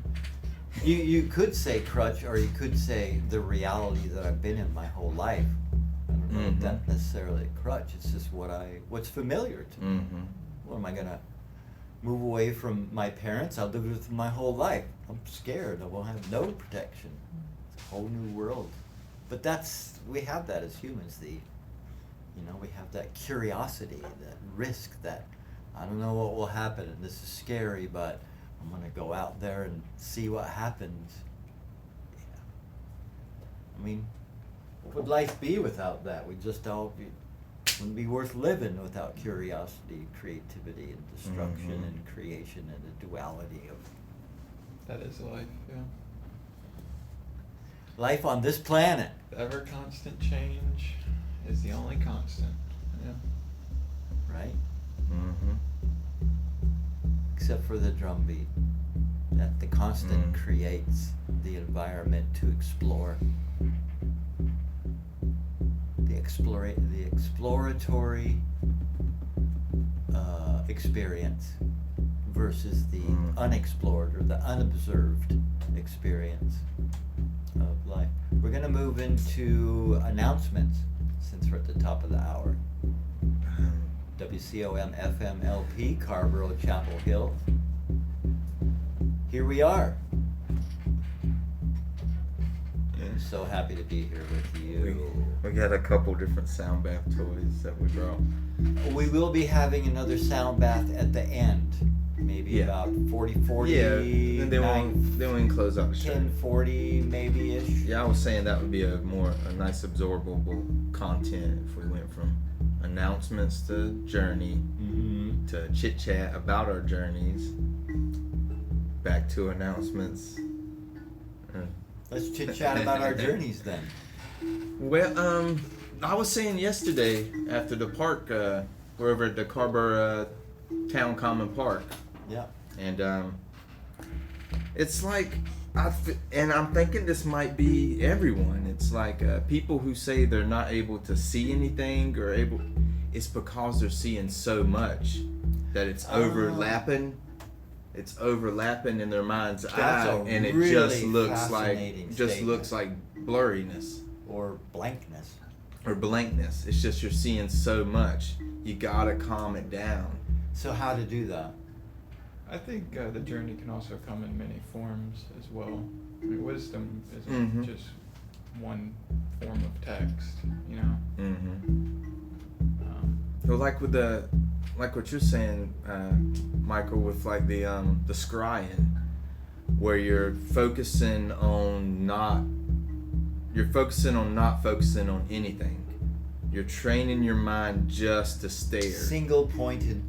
you could say crutch, or you could say the reality that I've been in my whole life. I don't know if that's necessarily a crutch. It's just what's familiar to me. Mm-hmm. What am I gonna move away from my parents? I'll live with them my whole life. I'm scared. I won't have no protection. It's a whole new world. But we have that as humans. We have that curiosity, that risk, that I don't know what will happen, and this is scary, but I'm gonna go out there and see what happens. Yeah. I mean, what would life be without that? We'd wouldn't be worth living without curiosity, creativity, and destruction, and creation, and the duality of That is life, yeah. life on this planet. The ever constant change is the only constant. Yeah. Right? Mm-hmm. Except for the drum beat. That the constant creates the environment to explore. The exploratory experience versus the unexplored or the unobserved experience of life. We're going to move into announcements since we're at the top of the hour. WCOM FM LP, Carrboro, Chapel Hill. Here we are. I'm so happy to be here with you. We got a couple different sound bath toys that we brought. We will be having another sound bath at the end. Maybe about 40, Yeah, and then we can close out the show. 10:40 maybe-ish. Yeah, I was saying that would be a nice absorbable content if we went from announcements to journey to chit chat about our journeys, back to announcements. Let's chit chat about our journeys then. Well, I was saying yesterday after the park, we're over at the Carrboro Town Common Park. Yeah. And it's like, and I'm thinking this might be everyone. It's like people who say they're not able to see anything it's because they're seeing so much that it's overlapping. It's overlapping in their mind's eye, and it really just looks like statement. blurriness Or blankness. or blankness. It's just you're seeing so much. You gotta calm it down. So how to do that? I think the journey can also come in many forms as well. I mean, wisdom isn't just one form of text, you know? Well, like what you're saying, Michael, with like the scrying, where you're focusing on not focusing on anything. You're training your mind just to stare. Single pointed.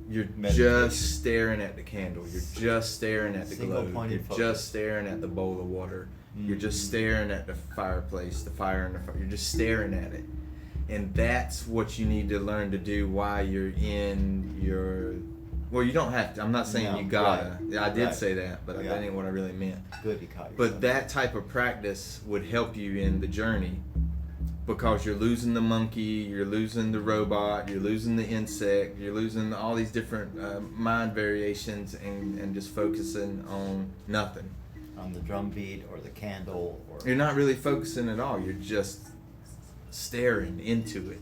You're meditation. just staring at the candle. You're just staring at the globe. You're focus. just staring at the bowl of water. You're just staring at the fireplace, the fire in the fire. You're just staring at it. And that's what you need to learn to do while you're in your... Well, you don't have to. I'm not saying you gotta. Right. I did Right. say that, but that ain't what I really meant. Good, you caught yourself. But that type of practice would help you in the journey, because you're losing the monkey, you're losing the robot, you're losing the insect, you're losing all these different mind variations, and just focusing on nothing. On the drum beat or the candle or... You're not really focusing at all. You're just staring into it.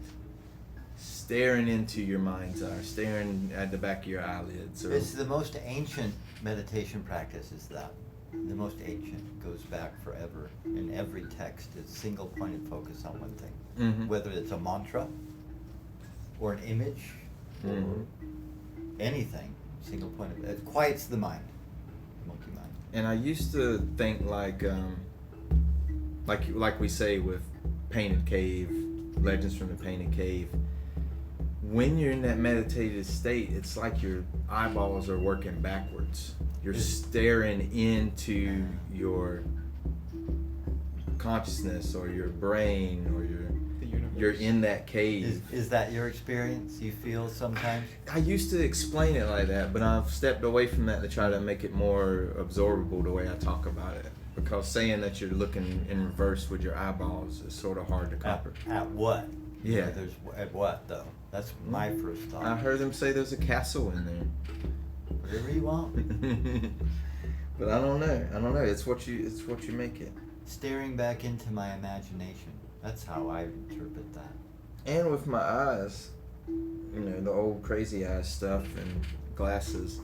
Staring into your mind's eye, staring at the back of your eyelids. It's the most ancient meditation practice is that. The most ancient, goes back forever. In every text, it's single pointed focus on one thing. Whether it's a mantra or an image or anything, single pointed. It quiets the mind, monkey mind. And I used to think like we say with Painted Cave, Legends from the Painted Cave. When you're in that meditative state, it's like your eyeballs are working backwards. You're staring into your consciousness or your brain or The universe. you're in that cave. Is that your experience? You feel sometimes? I used to explain it like that, but I've stepped away from that to try to make it more absorbable the way I talk about it. Because saying that you're looking in reverse with your eyeballs is sort of hard to comprehend. At what? You know, Yeah. there's at what though? That's my first thought. I heard them say there's a castle in there. Whatever you want. But I don't know. It's what you make it. Staring back into my imagination. That's how I interpret that. And with my eyes, you know, the old crazy eyes stuff and glasses.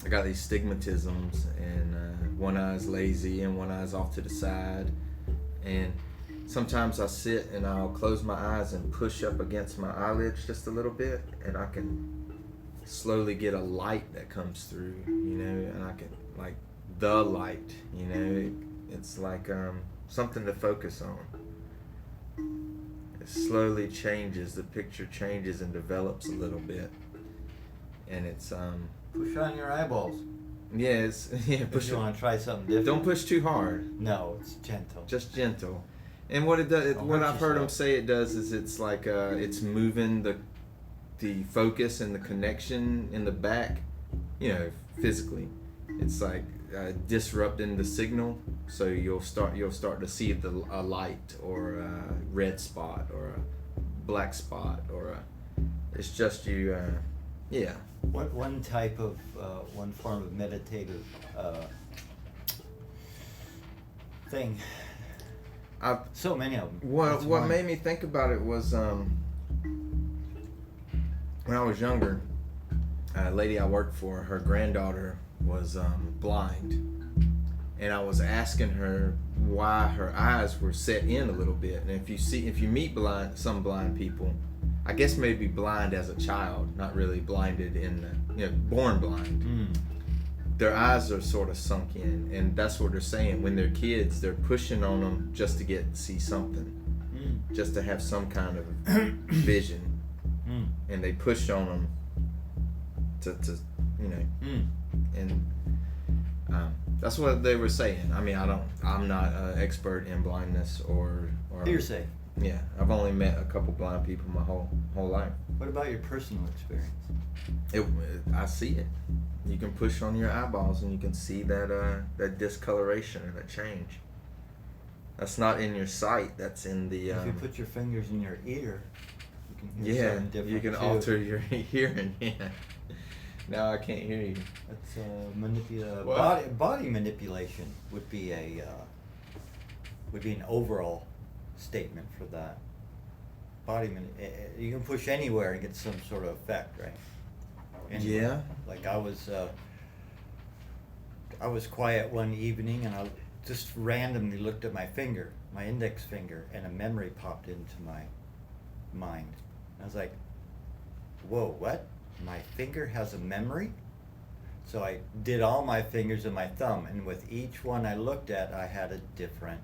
I got these stigmatisms, and one eye's lazy and one eye's off to the side. And sometimes I sit and I'll close my eyes and push up against my eyelids just a little bit, and I can slowly get a light that comes through, you know, and I can, like, the light, you know, it's like something to focus on. It slowly changes, the picture changes and develops a little bit, and it's Push on your eyeballs. yeah, If push you it. want to try something different. Don't push too hard, No, it's gentle. just gentle. And what it does, Don't what hurt I've heard them yourself. say it does is it's like it's moving the focus and the connection in the back, you know, physically. It's like disrupting the signal, so you'll start to see a light or a red spot or a black spot or it's just you, yeah. One type of one form of meditative thing. So many of them. That's What one. made me think about it was when I was younger, a lady I worked for, her granddaughter was blind, and I was asking her why her eyes were set in a little bit. And if you meet some blind people, I guess maybe blind as a child, not really blinded born blind. Mm. Their eyes are sort of sunk in, and that's what they're saying. When they're kids, they're pushing on them just to see something, just to have some kind of vision, and they push on them to you know, and that's what they were saying. I mean, I'm not an expert in blindness or Hearsay. Yeah, I've only met a couple blind people my whole life. What about your personal experience? I see it. You can push on your eyeballs and you can see that discoloration or that change. That's not in your sight. That's in the. If you put your fingers in your ear, you can hear Yeah, something different you can too. alter your hearing. Yeah. Now I can't hear you. That's What? body manipulation would be an overall statement for that. You can push anywhere and get some sort of effect, right? Anywhere. Yeah. Like I was quiet one evening and I just randomly looked at my finger, my index finger, and a memory popped into my mind. I was like, whoa, what? My finger has a memory? So I did all my fingers and my thumb, and with each one I looked at, I had a different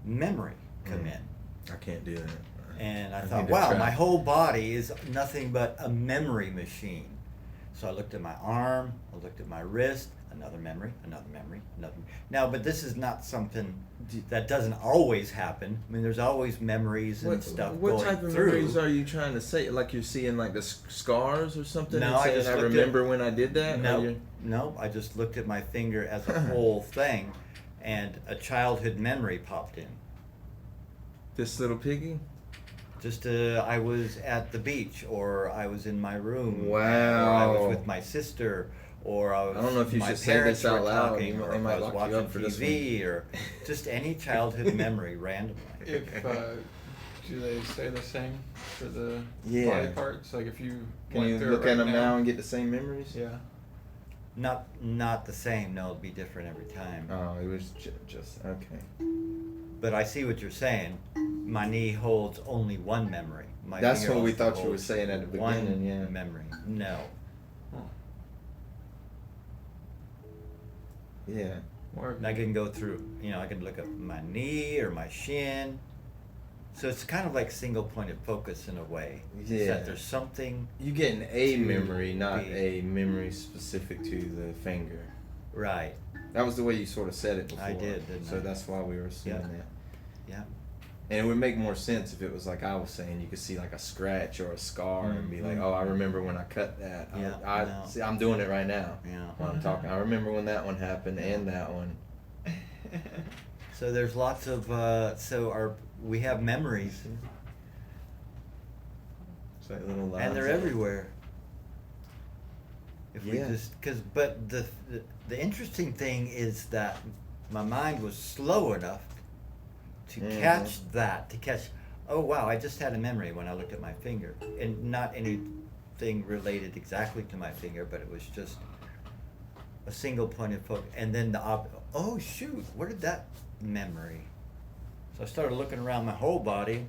memory come in. I can't do that. And I need thought, to wow, try. my whole body is nothing but a memory machine. So I looked at my arm, I looked at my wrist, another memory, another memory, another. Now, but this is not something that doesn't always happen. I mean, there's always memories and stuff What going type of through. memories are you trying to say? Like you're seeing like the scars or something? No, and I saying, just I looked remember when I did that? Or No, you're- no, I just looked at my finger as a whole thing, and a childhood memory popped in. This little piggy? Just I was at the beach, or I was in my room, or I Wow. was with my sister, or I was. I don't know if you my should say parents this out were loud. talking, They or might I was lock you watching up for this TV, or just any childhood memory randomly. If do they say the same for the Yeah. body parts? Like if you Can went you through look it right at them now and get the same memories? Yeah. Not the same. No, it'd be different every time. Oh, it was just okay. But I see what you're saying. My knee holds only one memory. My That's finger what we also thought you were holds saying at the one beginning, yeah. memory. No. Yeah. Or And I can go through, I can look at my knee or my shin. So it's kind of like single point of focus in a way. It's Yeah. that there's something, You getting a To memory, not be- a memory specific to the finger. right. That was the way you sort of said it before. I did, didn't So I? that's why we were assuming Yeah. that. Yeah. And it would make more sense if it was like I was saying, you could see like a scratch or a scar and be like, Mhm. oh, I remember when I cut that. Yeah, I no. see, I'm doing it right now Yeah. while I'm talking. I remember when that one happened and that one. So there's lots of, we have memories It's like little lines. And they're everywhere. If we Yeah. just, but the interesting thing is that my mind was slow enough to catch that, oh wow, I just had a memory when I looked at my finger. And not anything related exactly to my finger, but it was just a single pointed focus. And then oh shoot, where did that memory? So I started looking around my whole body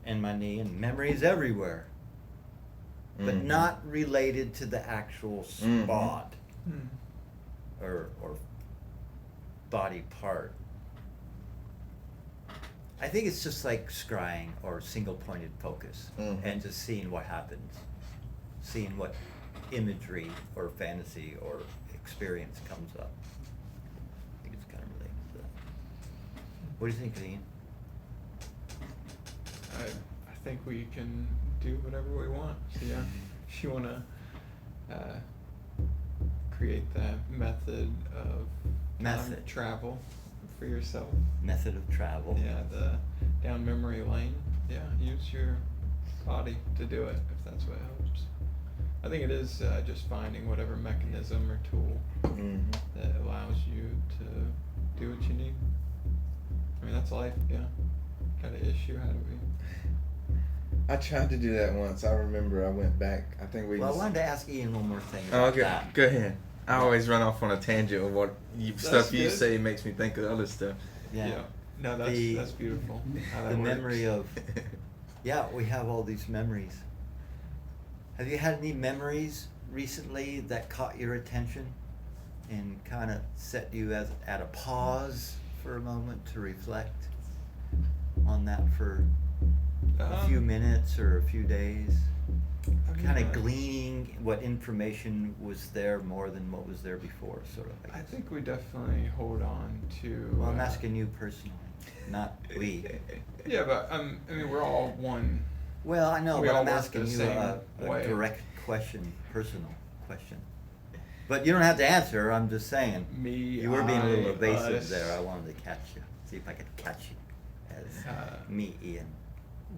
and my knee, and memories everywhere. But Mhm. not related to the actual spot Hmm. or body part. I think it's just like scrying or single pointed focus and just seeing what happens, seeing what imagery or fantasy or experience comes up. I think it's kind of related to that. What do you think, Ian? I think we can do whatever we want. So yeah, if you want to create that method of time travel for yourself. Method of travel. Yeah, the down memory lane. Yeah, use your body to do it if that's what helps. I think it is just finding whatever mechanism or tool that allows you to do what you need. I mean, that's life, yeah. Got an issue, how do we... I tried to do that once. I remember I went back. I think we. Well, I wanted to ask Ian one more thing Oh, about okay. that. Go ahead. I always run off on a tangent of what stuff you good. say makes me think of other stuff. Yeah. No, that's beautiful. How that The works. memory of, yeah, we have all these memories. Have you had any memories recently that caught your attention and kind of set you at a pause for a moment to reflect on that for a few minutes or a few days? Kind of gleaning what information was there more than what was there before, sort of. I think we definitely hold on to... Well, I'm asking you personally, not we. Yeah, but I mean, we're all one. Well, I know, We but all I'm work asking the you same a way. direct question, personal question. But you don't have to answer, I'm just saying. Me, You were being a little I, evasive us. there, I wanted to catch you, see if I could catch you as me, Ian.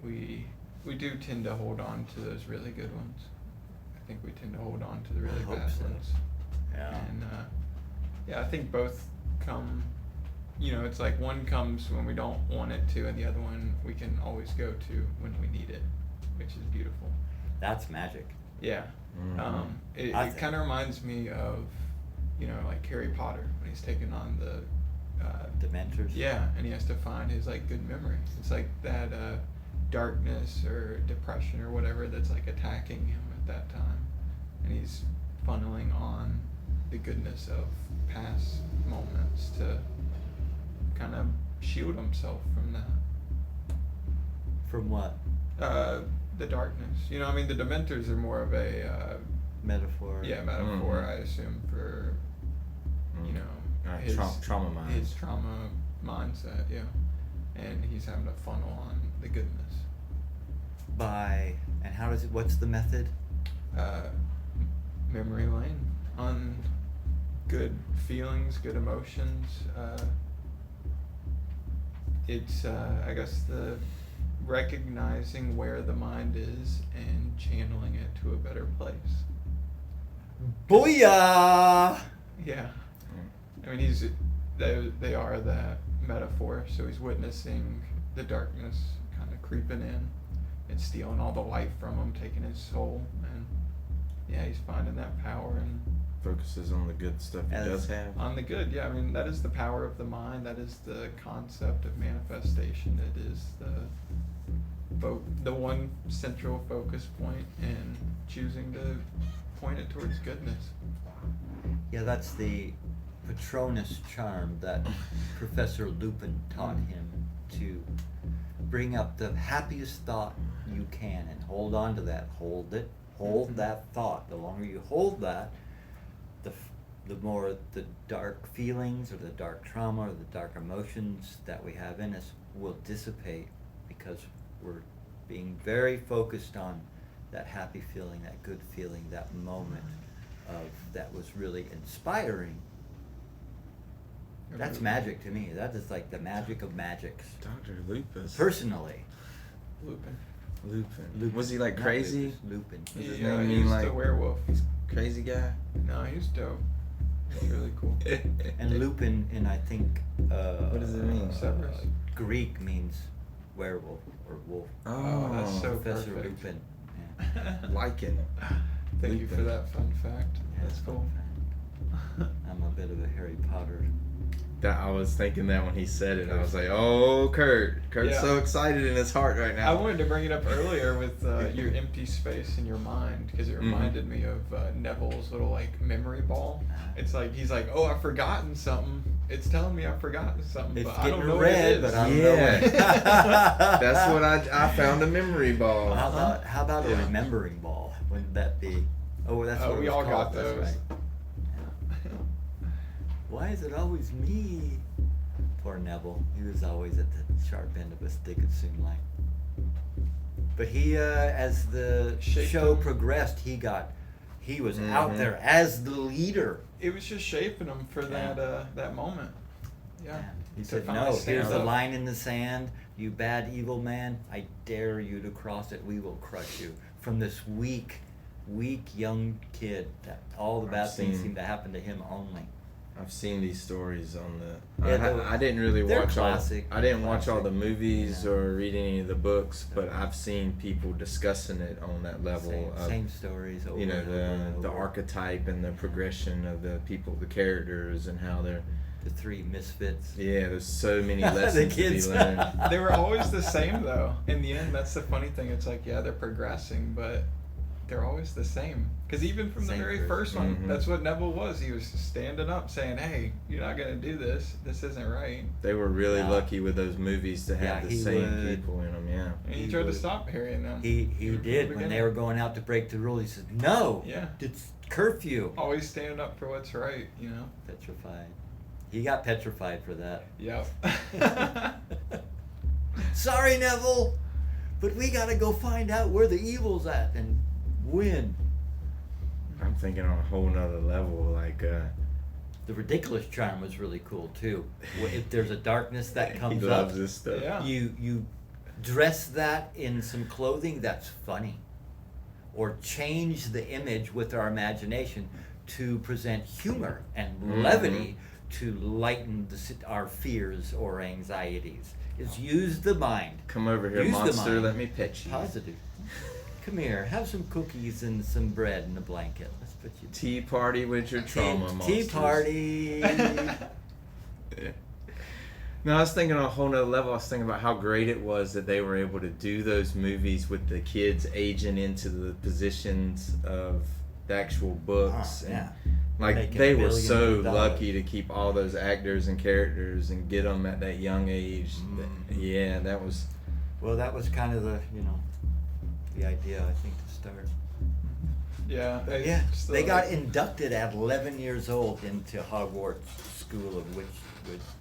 We do tend to hold on to those really good ones. I think we tend to hold on to the really I hope bad so. ones. Yeah. And yeah, I think both come, it's like one comes when we don't want it to, and the other one we can always go to when we need it, which is beautiful. That's magic. Yeah. It I think- kind of reminds me of, like Harry Potter when he's taking on the Dementors. yeah, and he has to find his like good memory. It's like that darkness or depression or whatever that's like attacking him at that time, and he's funneling on the goodness of past moments to kind of shield himself from that. From what? The darkness. I mean, the Dementors are more of a Metaphor? metaphor, I assume, for his trauma mind. his trauma mindset, yeah, and he's having to funnel on the goodness. And how does it, what's the method? Memory lane on good feelings, good emotions. It's I guess the recognizing where the mind is and channeling it to a better place. Booyah! Yeah. I mean, they are that metaphor, so he's witnessing the darkness kind of creeping in and stealing all the life from him, taking his soul, and yeah, he's finding that power and Focuses on the good stuff he As- does have. on the good. Yeah, I mean, that is the power of the mind. That is the concept of manifestation. It is the one central focus point, and choosing to point it towards goodness. Yeah, that's the Patronus charm that Professor Lupin taught him, to bring up the happiest thought you can and hold on to that. Hold it. Hold that thought. The longer you hold that, the more the dark feelings or the dark trauma or the dark emotions that we have in us will dissipate, because we're being very focused on that happy feeling, that good feeling, that moment that was really inspiring. That's magic to me. That is like the magic of magics. Dr. Lupus. Personally. Lupin. Lupin. Was he like Not crazy? Lupus, Lupin. Does his He name was mean the like werewolf. crazy guy? No, he was dope. He's really cool. And Lupin in, I think, What does it mean? Severus. Greek means werewolf or wolf. Oh, that's so Professor perfect. Lupin. Yeah. Lichen. Thank you for Lupin. that fun fact. Yeah, That's fun cool. fact. I'm a bit of a Harry Potter. That I was thinking that when he said it, I was like, "Oh, Kurt's Yeah. so excited in his heart right now." I wanted to bring it up earlier with your empty space in your mind because it reminded me of Neville's little like memory ball. It's like he's like, "Oh, I've forgotten something. It's telling me I've forgotten something, It's but I don't getting know red, what it is." but I don't know Yeah. what. That's what I found a memory ball. How about a Yeah. remembering ball? Wouldn't that be? Oh, that's Oh, what it we was all called. got That's those. right. Why is it always me? Poor Neville. He was always at the sharp end of a stick, it seemed like. But he, as the Shaped show him. progressed, he was out Mhm. there as the leader. It was just shaping him for that moment. Yeah. He To said, finally "No, stand here's a up." line in the sand. You bad, evil man. I dare you to cross it. We will crush you." From this weak young kid, that all the bad I've things seen- seem to happen to him only. I've seen these stories on the. Yeah, I didn't really they're watch classic. all. I didn't watch all the Classic. movies Yeah. or read any of the books, but I've seen people discussing it on that level of Same stories over you know and over and the over. archetype and the progression of the people, the characters, and how they're. The three misfits. Yeah, there's so many The lessons to be kids. learned. They were always the same though. In the end, that's the funny thing. It's like, yeah, they're progressing, but they're always the same. Because even from the Same very person. first one, Mhm. that's what Neville was. He was standing up, saying, "Hey, you're not gonna do this. This isn't right." They were really Yeah. lucky with those movies to have Yeah, the he same would- people in them. Yeah. And he He tried to would- stop Harry and them. He Even from the did when they beginning. were going out to break the rule. He said, "No, Yeah. it's curfew." Always standing up for what's right, you know. Petrified. He got petrified for that. Yep. Sorry, Neville, but we gotta go find out where the evil's at and win. I'm thinking on a whole nother level, like. The ridiculous charm was really cool too. If there's a darkness that comes he up, loves this stuff. Yeah. you dress that in some clothing that's funny, or change the image with our imagination to present humor and levity to lighten our fears or anxieties. It's use the mind. Come over here, Use the monster. mind. Let me pet you. Positive. Come here, have some cookies and some bread and a blanket. Let's put you. Tea party with your trauma Tea monsters. party. No, I was thinking on a whole nother level. I was thinking about how great it was that they were able to do those movies with the kids aging into the positions of the actual books. Oh, and yeah. like Making they were billions so of dollars. lucky to keep all those actors and characters and get them at that young age. Mhm. Yeah, that was. Well, that was kind of the the idea, I think, to start. Yeah. Yeah, just they the- got inducted at 11 years old into Hogwarts School of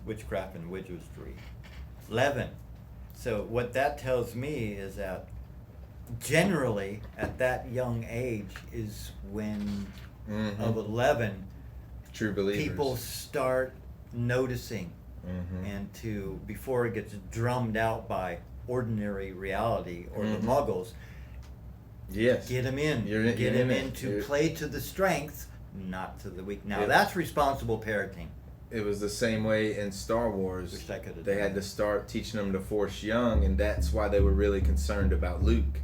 Witchcraft and Wizardry. 11. So what that tells me is that generally at that young age is when of 11 True believers. people start noticing Mhm. and to before it gets drummed out by ordinary reality or the Mhm. muggles. Yes. Get him in. You're Get in him it. in to You're- play to the strengths, not to the weak. Now Yeah. that's responsible parenting. It was the same way in Star Wars. Wish I could've They done had to that. start teaching them to force young, and that's why they were really concerned about Luke,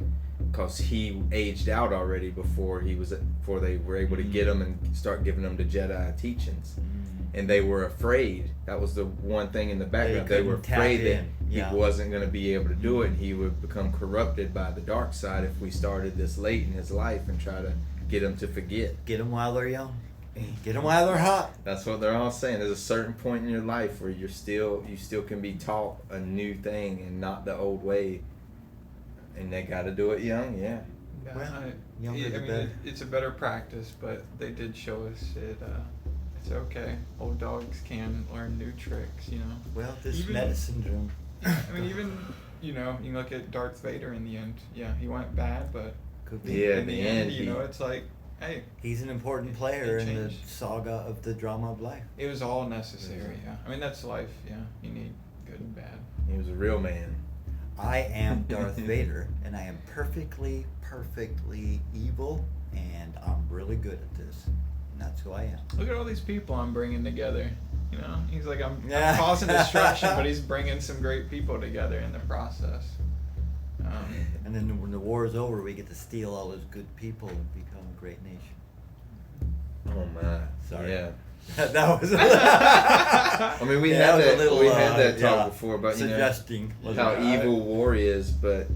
because he aged out already before they were able to get him and start giving them the Jedi teachings. And they were afraid. That was the one thing in the background. They were couldn't tap afraid that in. Yeah. he wasn't going to be able to do it, and he would become corrupted by the dark side if we started this late in his life and try to get him to forget. Get them while they're young. Get them while they're hot. That's what they're all saying. There's a certain point in your life where you still can be taught a new thing and not the old way, and they got to do it young. Yeah. Yeah, Well, I younger the mean, better. it's a better practice, but they did show us it. It's okay. Old dogs can learn new tricks, you know. Well, this Even- meta syndrome. I mean, even you can look at Darth Vader in the end. Yeah, he went bad, but Could be. Yeah. in the end, it's like, hey, He's an important player It in the changed. saga of the drama of life. it was all necessary. Yeah, I mean that's life. Yeah, you need good and bad. He was a real man. I am Darth Vader, and I am perfectly evil, and I'm really good at this. And that's who I am. Look at all these people I'm bringing together. You know, he's like, I'm Yeah. causing destruction, but he's bringing some great people together in the process. And then when the war is over, we get to steal all those good people and become a great nation. Oh my. Sorry. Yeah. That was. I mean, we had was that. We had that talk before about suggesting how evil war is, but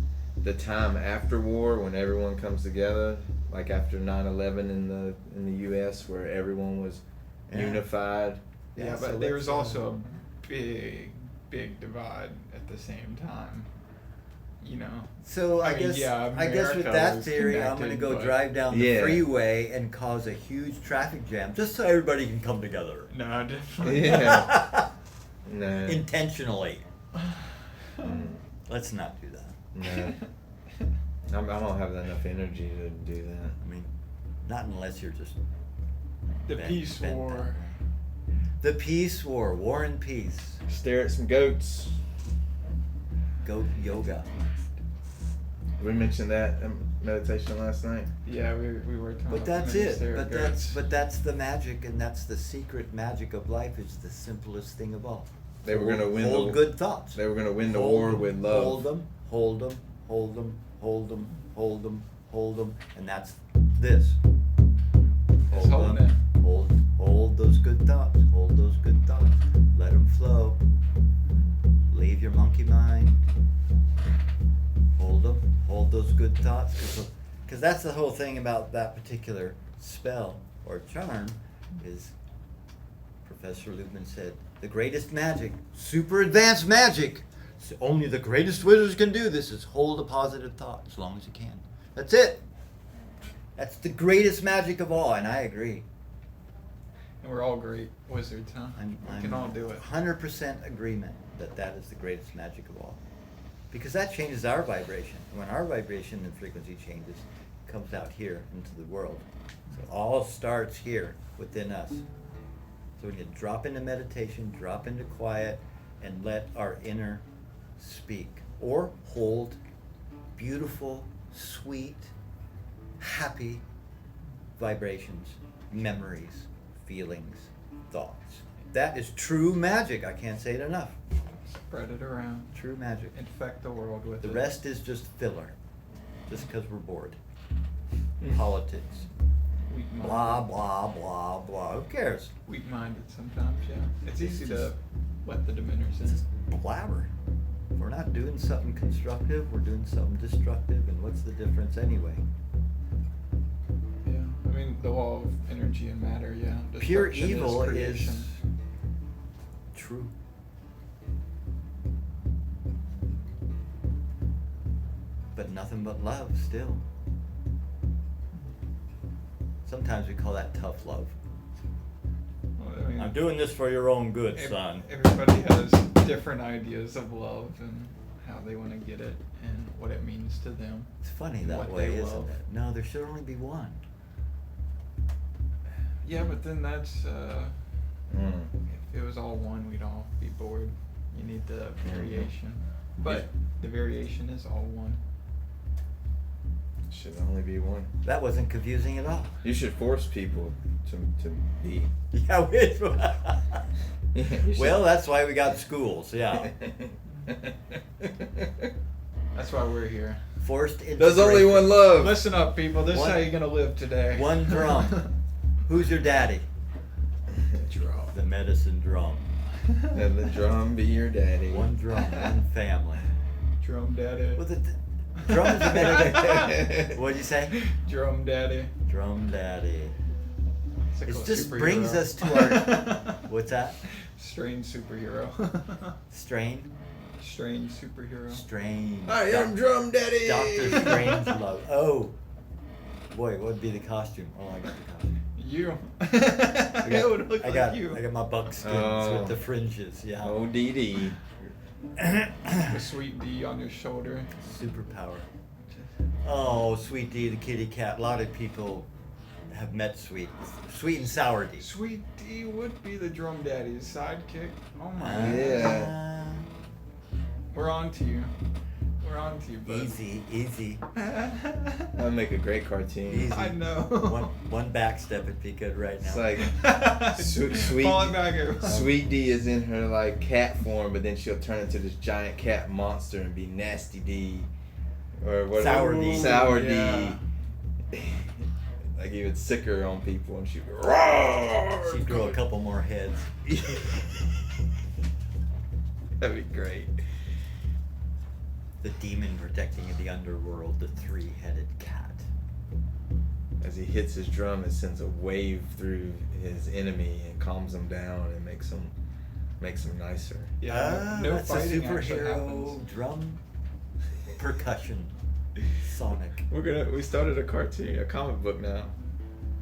the time after war, when everyone comes together, like after 9/11 in the U.S., where everyone was unified. Yeah, so but there let's, was also a big divide at the same time. You know. So I mean, guess yeah, I guess with America that was theory, I'm connected, gonna go but- drive down the Yeah. freeway and cause a huge traffic jam, just so everybody can come together. No, definitely. Yeah. No. Intentionally. Mm, Let's not do that. no. I don't have enough energy to do that. I mean, not unless you're just The bent- peace bent that war. way. The peace war, war and peace, Stare at some goats. goat yoga. We mentioned that in meditation last night. Yeah, we were talking. But that's about it. there But that's the magic, and that's the secret magic of life. It's the simplest thing of all. They were gonna win Hold the good thoughts. They were gonna win the Hold war them, with love. Hold them, hold them, hold them, hold them, hold them, hold them, and that's this. Just holding them. it. Hold those good thoughts. Hold those good thoughts. Let them flow. Leave your monkey mind. Hold them. Hold those good thoughts, because that's the whole thing about that particular spell or charm. Is Professor Lubin said the greatest magic, super advanced magic. So only the greatest wizards can do this. Is hold a positive thought as long as you can. That's it. That's the greatest magic of all, and I agree. And we're all great wizards, huh? We can all do it. 100% agreement that that is the greatest magic of all. Because that changes our vibration. When our vibration and frequency changes, it comes out here into the world. So it all starts here within us. So we need to drop into meditation, drop into quiet, and let our inner speak. Or hold beautiful, sweet, happy vibrations, memories, feelings, thoughts. That is true magic. I can't say it enough. Spread it around. True magic. Infect the world with The it. rest is just filler. Just because we're bored. Politics. Weak-minded. Blah, blah, blah, blah. Who cares? Weak-minded sometimes, yeah. It's It's easy to just- let the diminers It's in. just blabber. If we're not doing something constructive, we're doing something destructive, and what's the difference anyway? Yeah. I mean, the law of energy and matter, yeah. Pure Destruction evil is creation. true. But nothing but love still. Sometimes we call that tough love. Well, I mean, I'm doing this for your own good, ev- son. Everybody has different ideas of love and how they want to get it and what it means to them. It's funny and that what way, they isn't love. it? No, there should only be one. Yeah, but then that's Mm. if it was all one, we'd all be bored. You need the Mm-hmm. variation, but the variation is all one. Should only be one. That wasn't confusing at all. You should force people to be. Yeah, You should- well, that's why we got schools, yeah. That's why we're here. Forced integration. There's only one love. Listen up, people. This is One- how you're gonna live today. One drum. Who's your daddy? Drum. The medicine drum. And the drum be your daddy. One drum, one family. Drum daddy. Well, the drum is a medicine. What'd you say? Drum daddy. Drum daddy. It's a It cool just superhero. brings us to our. What's that? Strange superhero. Strain? Strange superhero. Strange. I am Drum Daddy. Doctor Strange Love. Oh. Boy, what would be the costume? Oh, I got the costume. You. I It would look I like got, you. I got my buckskins Oh. with the fringes, yeah. Oh, Dee Dee. The sweet D on your shoulder. Superpower. Oh, Sweet D, the kitty cat. A lot of people have met Sweet. Sweet and Sour D. Sweet D would be the drum daddy's sidekick. Oh my. Yeah. We're on to you. We're on to you, bud. Easy. That'd make a great cartoon. Easy. I know. One back step would be good right now. It's like sweet Falling back at Sweet D is in her like cat form, but then she'll turn into this giant cat monster and be Nasty D, or what? Sour D. Sour Yeah. D. Like even sicker on people, and she'd be roar. She'd grow a couple more heads. That'd be great. The demon protecting the underworld, the three-headed cat. As he hits his drum, it sends a wave through his enemy and calms him down and makes him nicer. Yeah, no That's a fighting actually superhero happens. drum percussion. Sonic. We started a cartoon, a comic book now.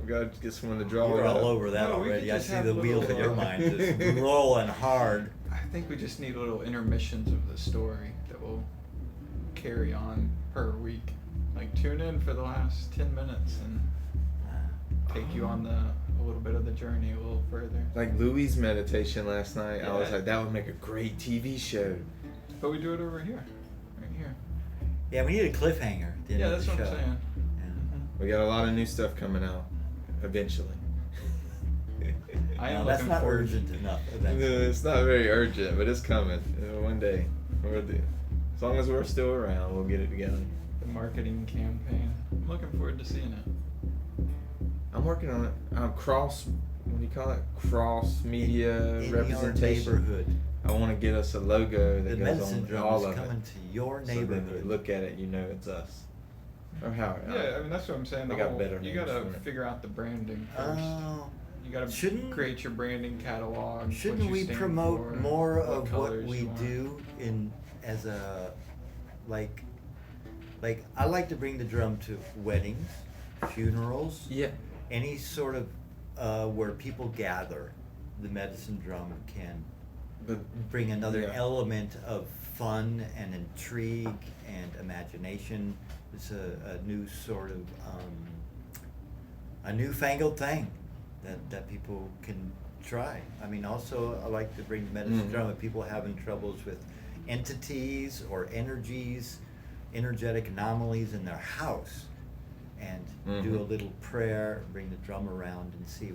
We gotta get someone to draw You're it up. all over that No, we already. could I just see have the little, wheels in your uh, mind just rolling hard. I think we just need little intermissions of the story that will carry on per week. Like tune in for the last 10 minutes and take you on a little bit of the journey a little further. Like Louis' meditation last night, I was Yeah. like, that would make a great TV show. But we do it over here. Right here. Yeah, we need a cliffhanger at the end Yeah, of that's the what show. I'm saying. We got a lot of new stuff coming out, eventually. I am No, that's looking not forward- urgent enough. No, Eventually. it's not very urgent, but it's coming. One day, as long as we're still around, we'll get it together. The marketing campaign. I'm looking forward to seeing it. I'm working on it. Cross, what do you call it? Cross media In your representation. neighborhood. I want to get us a logo that The goes medicine on drum all is of coming it. to your So then neighborhood. you look at it, you know it's us. Or how? Yeah, I mean that's what I'm saying. They The got whole, better you names gotta for it. figure out the branding first. Oh, You gotta Shouldn't- create your branding catalog. what shouldn't you we stand promote for, more of what colors we you want. do in as a like I like to bring the drum to weddings, funerals, Yeah. any sort of where people gather. The medicine drum can But bring another Yeah. element of fun and intrigue and imagination. It's a new sort of a newfangled thing that people can try. I mean, also I like to bring the medicine Mhm. drum if people having troubles with entities or energies, energetic anomalies in their house, and do a Mhm. little prayer, bring the drum around, and see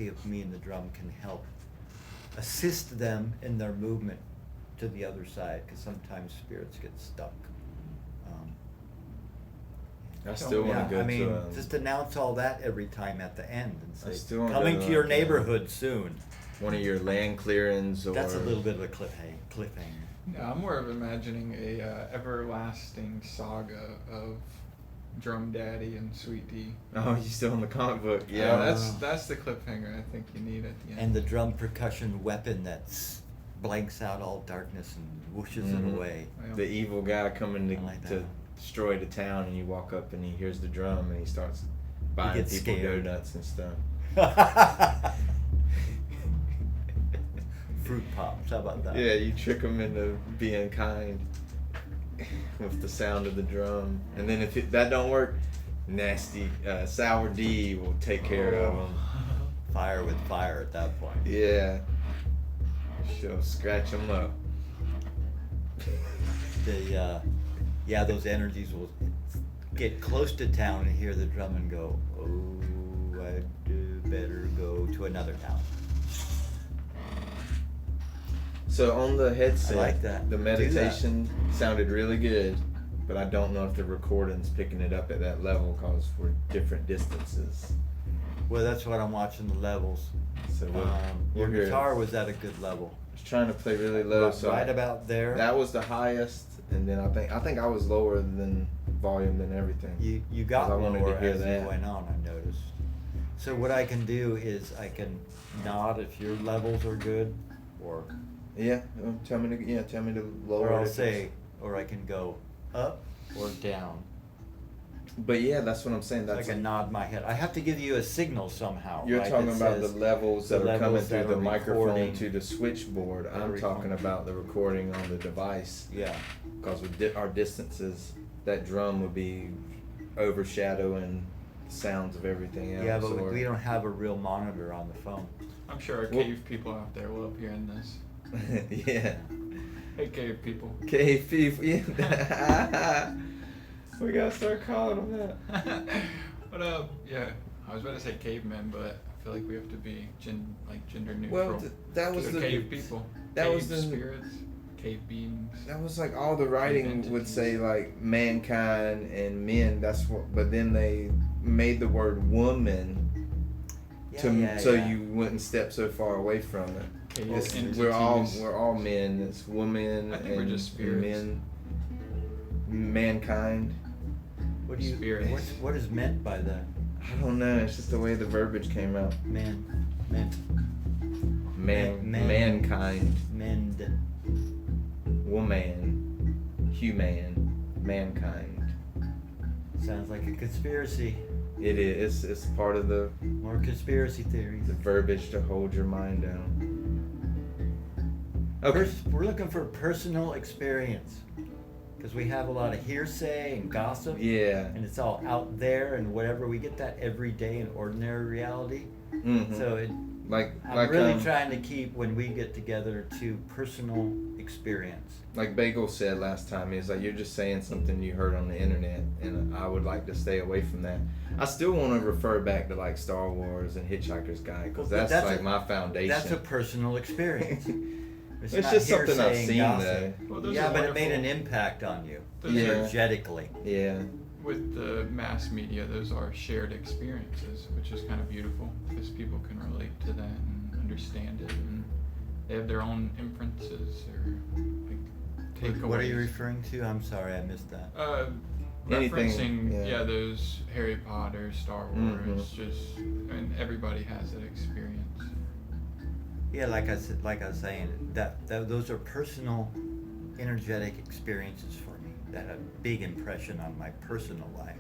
if me and the drum can help assist them in their movement to the other side, because sometimes spirits get stuck. I still want Yeah, to go I mean, to. just announce all that every time at the end and I say, still wanna coming go to your like, neighborhood soon. One of your land clearings, or That's a little bit of a cliffhanger. Yeah, I'm more of imagining a everlasting saga of Drum Daddy and Sweet D. Oh, you still in the comic book? Yeah, Yeah. that's the cliffhanger I think you need at the end. And the drum percussion weapon that blanks out all darkness and whooshes Mhm. it away. Well, The evil guy coming to, I like to that. destroy the town, and you walk up and he hears the drum and he starts buying gets people scared. donuts and stuff. Fruit pops, how about that? Yeah, you trick him into being kind with the sound of the drum, and then if that don't work, nasty Sour D will take care of him. Fire with fire at that point. Yeah, she'll scratch him up. Those energies will get close to town and hear the drum and go, oh, I do better go to another town. So on the headset, I like that. the Do meditation sounded really good, but I don't know if the recording's picking it up at that level because we're different distances. Well, that's what I'm watching the levels. So Your we're good. guitar was at a good level. I was trying to play really low, so right about there. that was the highest, and then I think I was lower than volume than everything. You got 'Cause I wanted to lower hear as that. you went on, I noticed. So what I can do is I can nod if your levels are good, or Yeah, tell me to lower. or I'll it. say, or I can go up or down. But yeah, that's what I'm saying. So I That's can nod my head. I have to give you a signal somehow. you're right, talking that about the says levels the that are coming levels through that the are microphone recording to the switchboard. that are I'm talking recording. about the recording on the device. Yeah. Because with our distances, that drum would be overshadowing the sounds of everything else. Yeah, but or- we don't have a real monitor on the phone. I'm sure our Well- cave people out there love hearing this. Yeah. Hey, cave people. Cave people. Yeah. We gotta start calling them that. But yeah, I was about to say cavemen, but I feel like we have to be gender neutral. Well, that was So the cave people. that cave was the- spirits, cave beings. That was like all the writing would say like mankind and men. That's what, but then they made the word woman so you wouldn't step so far away from it. Cave It's- entities. we're all men. It's woman I think and we're just spirits. men. Mankind. What do you? Spirits. What is meant by that? I don't know. It's just the way the verbiage came out. Man. Mankind. Mend. Woman. Human. Mankind. Sounds like a conspiracy. It is. It's part of the More conspiracy theories. verbiage to hold your mind down. Okay. We're looking for personal experience because we have a lot of hearsay and gossip. Yeah. And it's all out there and whatever. We get that every day in ordinary reality. Mm-hmm. So I'm really trying to keep when we get together to personal experience. Like Bagel said last time, he's like, you're just saying something you heard on the internet, and I would like to stay away from that. I still want to refer back to like Star Wars and Hitchhiker's Guide because Well, that's like my foundation. That's a personal experience. It's not just something I've hearsay and seen gossip. though. Well, those Yeah, are but it made an wonderful. impact on you Those Yeah. are, energetically. Yeah. with the mass media, those are shared experiences, which is kind of beautiful because people can relate to that and understand it, and they have their own inferences or like takeaways. What are you referring to? I'm sorry, I missed that. Anything, Referencing, yeah. those Harry Potter, Star Wars, just, and everybody has that experience. Yeah, like I was saying, that those are personal, energetic experiences for me that have a big impression on my personal life.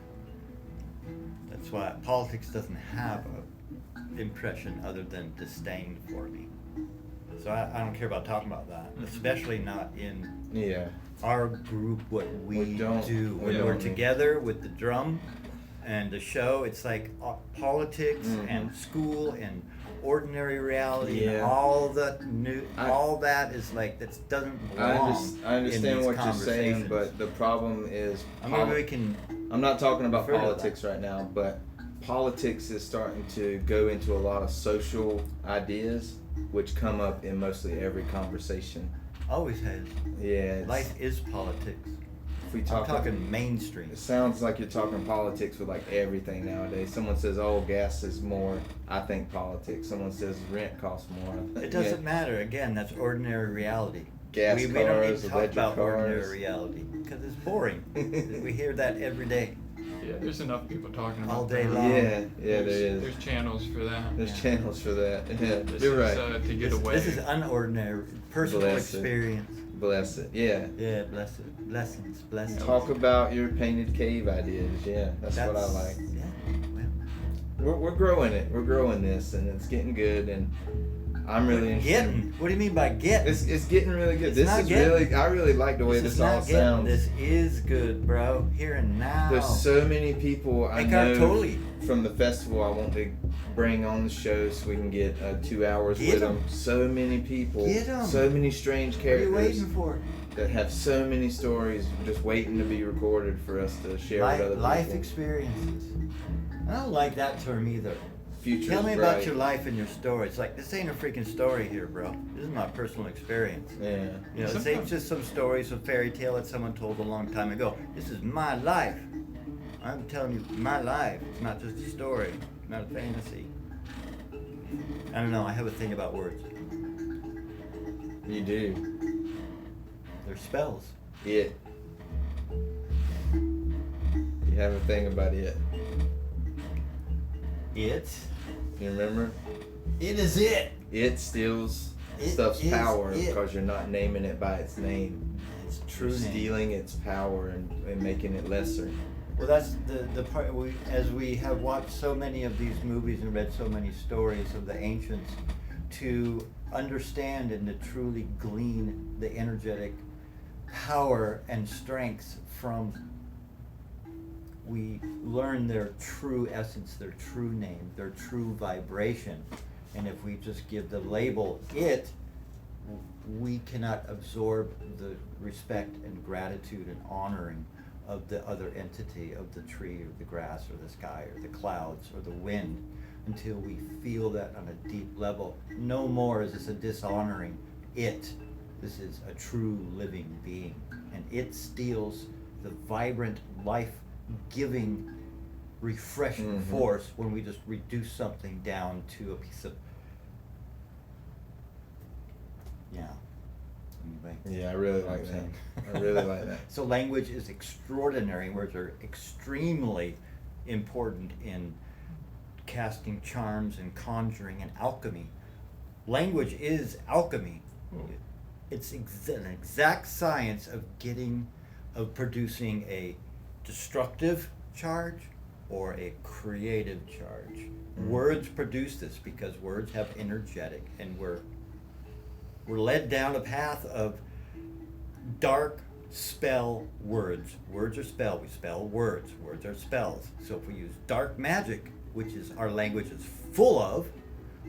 That's why politics doesn't have a impression other than disdain for me. So I don't care about talking about that, especially not in Yeah. our group. What we don't- do we when don't we're need- together with the drum and the show, it's like politics and Mhm. school and ordinary reality and Yeah. all the new, I- all that is like that doesn't I belong. understand in these what you're saying, conversations. but the problem is I mean, we can. I'm not talking about refer to politics right now, but politics is starting to go into a lot of social ideas, which come up in mostly every conversation. Always has. Yeah, Life is politics. if we I'm talk, talking mainstream. it sounds like you're talking politics with like everything nowadays. Someone says, "Oh, gas is more." I think politics. Someone says rent costs more. It doesn't matter. Again, that's ordinary reality. Gas we don't need cars, to talk electric about cars. ordinary reality because it's boring. We hear that every day. Yeah, there's enough people talking about All day that. long. Yeah, there is. There's channels for that. There's Yeah. channels for that. Yeah, This you're is, right. to get This, away. this is unordinary, personal Bless it. experience. Bless it. Yeah. Yeah, blessings. Talk about your painted cave ideas. Yeah, that's what I like. Yeah, well, We're growing it. We're growing this, and it's getting good. And I'm really interested. getting. What do you mean by getting? It's getting really good. It's This not is getting. really. I really like the way This this is all not getting. sounds. This is good, bro. Here and now. There's so many people I Eckhart know Tolle. from the festival I want to bring on the show so we can get 2 hours Get with 'em. them. So many people. Get 'em. So many strange What are you characters waiting for? that have so many stories just waiting to be recorded for us to share with other Life people. experiences. I don't like that term either. Future's Tell me bright. about your life and your story. It's like, this ain't a freaking story here, bro. This is my personal experience. Yeah. You know, this ain't Sometimes- just some story, some fairy tale that someone told a long time ago. This is my life. I'm telling you my life. It's not just a story, not a fantasy. I don't know, I have a thing about words. You do. They're spells. It. You have a thing about it. It. You remember? It is it. It steals It stuff's is power it. because you're not naming it by its name. It's true You're name. stealing its power and making it lesser. Well, that's the part as we have watched so many of these movies and read so many stories of the ancients, to understand and to truly glean the energetic power and strength from, we learn their true essence, their true name, their true vibration. And if we just give the label it, we cannot absorb the respect and gratitude and honoring of the other entity, of the tree or the grass or the sky or the clouds or the wind, until we feel that on a deep level. No more is this a dishonoring it. This is a true living being. And it steals the vibrant, life-giving, refreshing force when we just reduce something down to a piece of, yeah. Anyway. Yeah, I really like that. I really like that. So language is extraordinary. Words are extremely important in casting charms and conjuring and alchemy. Language is alchemy. It's an exact science of producing a destructive charge or a creative charge. Words produce this because words have energetic, and we're led down a path of dark spell words. Words are spell. We spell words. Words are spells. So if we use dark magic, which is our language is full of,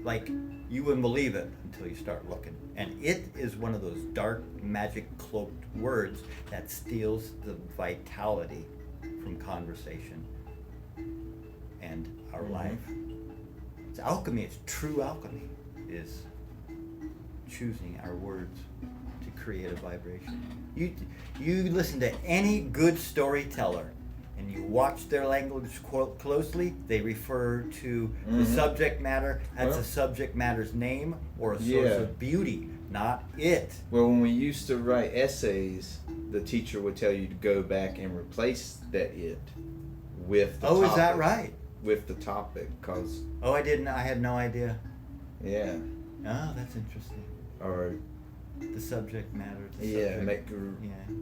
like, you wouldn't believe it until you start looking. And it is one of those dark magic cloaked words that steals the vitality from conversation and our life. It's alchemy. It's true alchemy. Is choosing our words to create a vibration. You listen to any good storyteller and you watch their language closely, they refer to the subject matter as the subject matter's name or a source of beauty, not it. Well, when we used to write essays, the teacher would tell you to go back and replace that it with the topic. Is that right? With the topic, cause I didn't. I had no idea. yeah, Oh, that's interesting. or The subject matter. The yeah, subject. make. Yeah.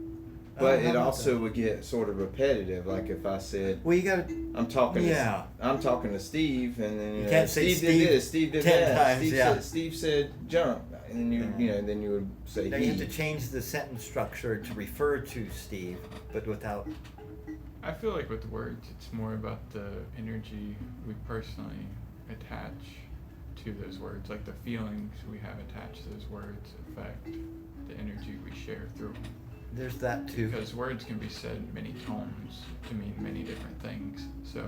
But how it about also that? would get sort of repetitive. Like if I said, Well, you gotta. I'm talking. Yeah. I'm talking to Steve, and then You can't say Steve Steve did this, Steve did 10 that. times, yeah. Steve said jump, and then then you would say Now he. you have to change the sentence structure to refer to Steve, but without. I feel like with words, it's more about the energy we personally attach to those words. Like the feelings we have attached to those words affect the energy we share through them. There's that too. Because words can be said in many tones to mean many different things. So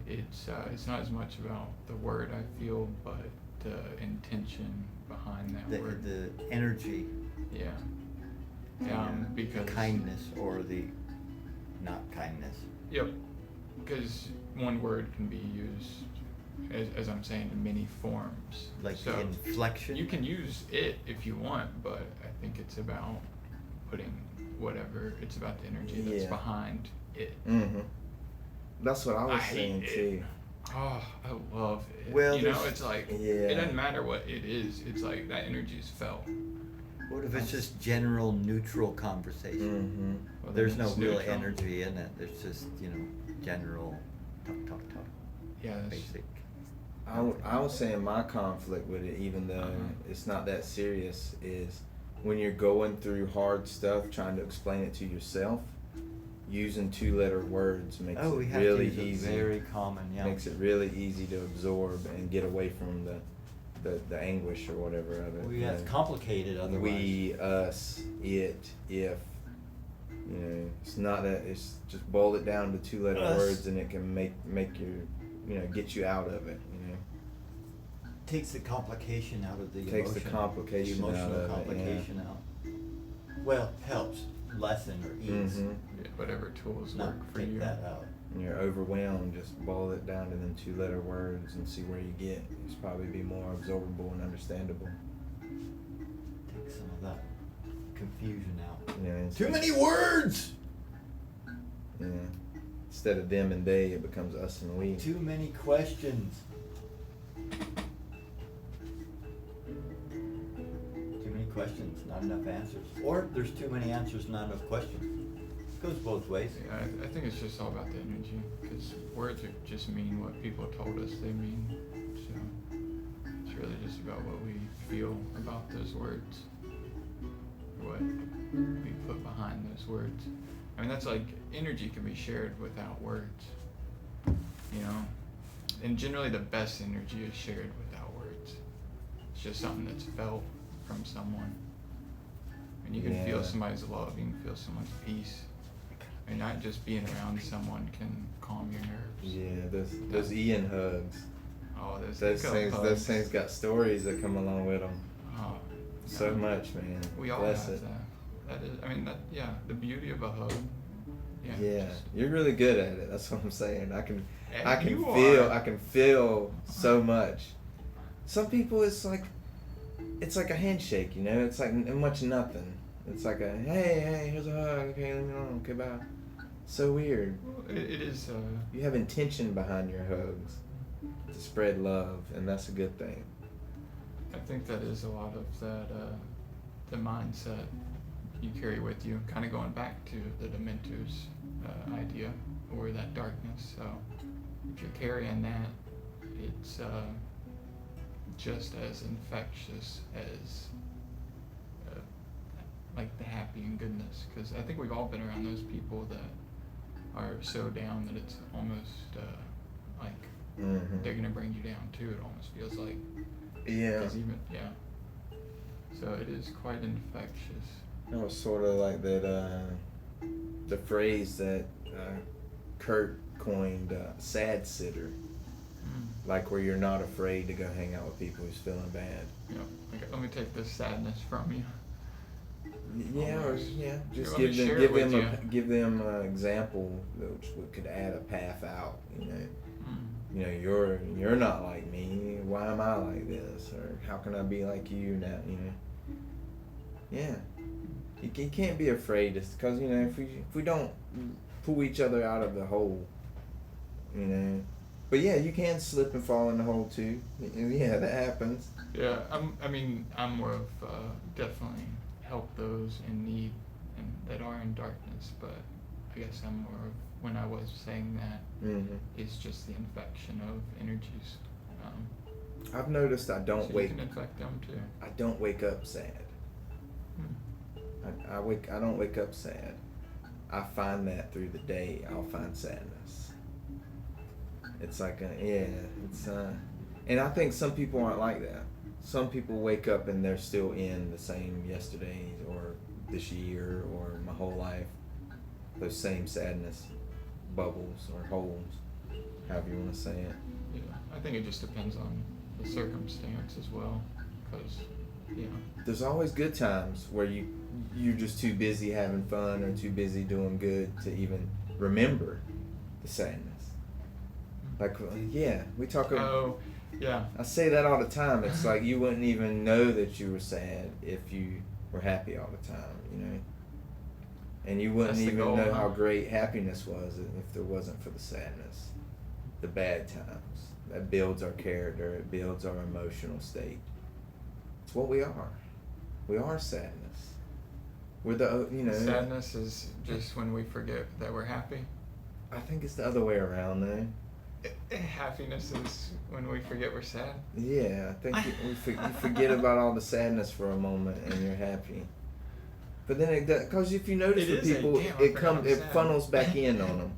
it's not as much about the word I feel, but the intention behind that word. The energy, Yeah. Because kindness or the not kindness. Yep. Because one word can be used, as I'm saying, in many forms. Like so the inflection. you can use it if you want, but I think it's about putting whatever. It's about the energy that's Yeah. behind it. That's what I was I hate saying it. too. Oh, I love it. Well, you know, there's- it's like Yeah. it doesn't matter what it is. It's like that energy is felt. What if it's just general neutral conversation? Well, There's then no it's real neutral. energy in it. There's just, general talk. Yeah, that's, Basic. I was saying my conflict with it, even though it's not that serious, is when you're going through hard stuff, trying to explain it to yourself, using 2-letter words makes We it have really to use easy. a very common, yeah. Makes it really easy to absorb and get away from the anguish or whatever of it. Well, you yeah, it's know. complicated otherwise. We, us, it, if. It's not that. It's just boil it down to 2-letter Us. words, and it can make you, get you out of it. Takes the complication out of the Takes the emotion. complication the out emotional of it, yeah. complication out. Well, helps lessen or ease. yeah, whatever tools Not work for take you. that out. And you're overwhelmed, just boil it down to them 2-letter words and see where you get. It's probably be more absorbable and understandable. Take some of that confusion out. Instead- Too many words! Yeah. Instead of them and they, it becomes us and we. Too many questions. Too many questions, not enough answers. Or there's too many answers, not enough questions. Goes both ways. Yeah, I think it's just all about the energy, because words are just mean what people told us they mean. So it's really just about what we feel about those words, what we put behind those words. I mean, that's like energy can be shared without words, and generally the best energy is shared without words. It's just something that's felt from someone. And you can Yeah. feel somebody's love, you can feel someone's peace. And not just being around someone can calm your nerves. Yeah, those Ian hugs. Oh, those Those hiccup things, hugs. those things got stories that come along with them. Oh, So yeah. much, man. We all Bless have it. that. That is, I mean, that, yeah, the beauty of a hug. Yeah. Yeah, just- you're really good at it. That's what I'm saying. I can And you feel. are. I can feel so much. Some people, it's like a handshake. You know, it's like much nothing. It's like a hey, here's a hug. Okay, leave me alone. Okay, bye. So weird. It is. You have intention behind your hugs to spread love, and that's a good thing. I think that is a lot of that. The mindset you carry with you, kind of going back to the Dementors idea, or that darkness. So if you're carrying that, it's just as infectious as like the happy and goodness. Because I think we've all been around those people that are so down that it's almost like Mm-hmm. they're gonna bring you down too. It almost feels like. Yeah. 'Cause even, yeah. So it is quite infectious. That was sort of like that, the phrase that Kurt coined, sad sitter. Like where you're not afraid to go hang out with people who's feeling bad. Yeah. Okay, let me take this sadness from you. Yeah, or Almost. yeah, just Here, let me give them share give it with them you. give them an example which could add a path out. You know, you're not like me. Why am I like this? Or how can I be like you now? You know. Yeah, you can't be afraid, because you know if we don't pull each other out of the hole, you know. But yeah, you can slip and fall in the hole too. Yeah, that happens. Yeah, I'm more of definitely help those in need and that are in darkness, but I guess I'm more of, when I was saying that, Mm-hmm. it's just the infection of energies. I've noticed I don't so wake. You can infect them too. I don't wake up sad. Hmm. I don't wake up sad. I find that through the day I'll find sadness. It's like and I think some people aren't like that. Some people wake up and they're still in the same yesterday or this year or my whole life. Those same sadness bubbles or holes, however you want to say it. Yeah, I think it just depends on the circumstance as well, because, There's always good times where you're just too busy having fun or too busy doing good to even remember the sadness. Like, yeah, we talk about. Oh, yeah. I say that all the time. It's like you wouldn't even know that you were sad if you were happy all the time, you know. And you wouldn't That's the even goal, know how huh? great happiness was if there wasn't for the sadness, the bad times. That builds our character. It builds our emotional state. It's what we are. We are sadness. We're the, you know. Sadness is just when we forget that we're happy. I think it's the other way around, though. Happiness is when we forget we're sad. Yeah, I think you forget about all the sadness for a moment and you're happy. But then, because if you notice It the is people, damn, I it forgot I'm it sad. funnels back in on them.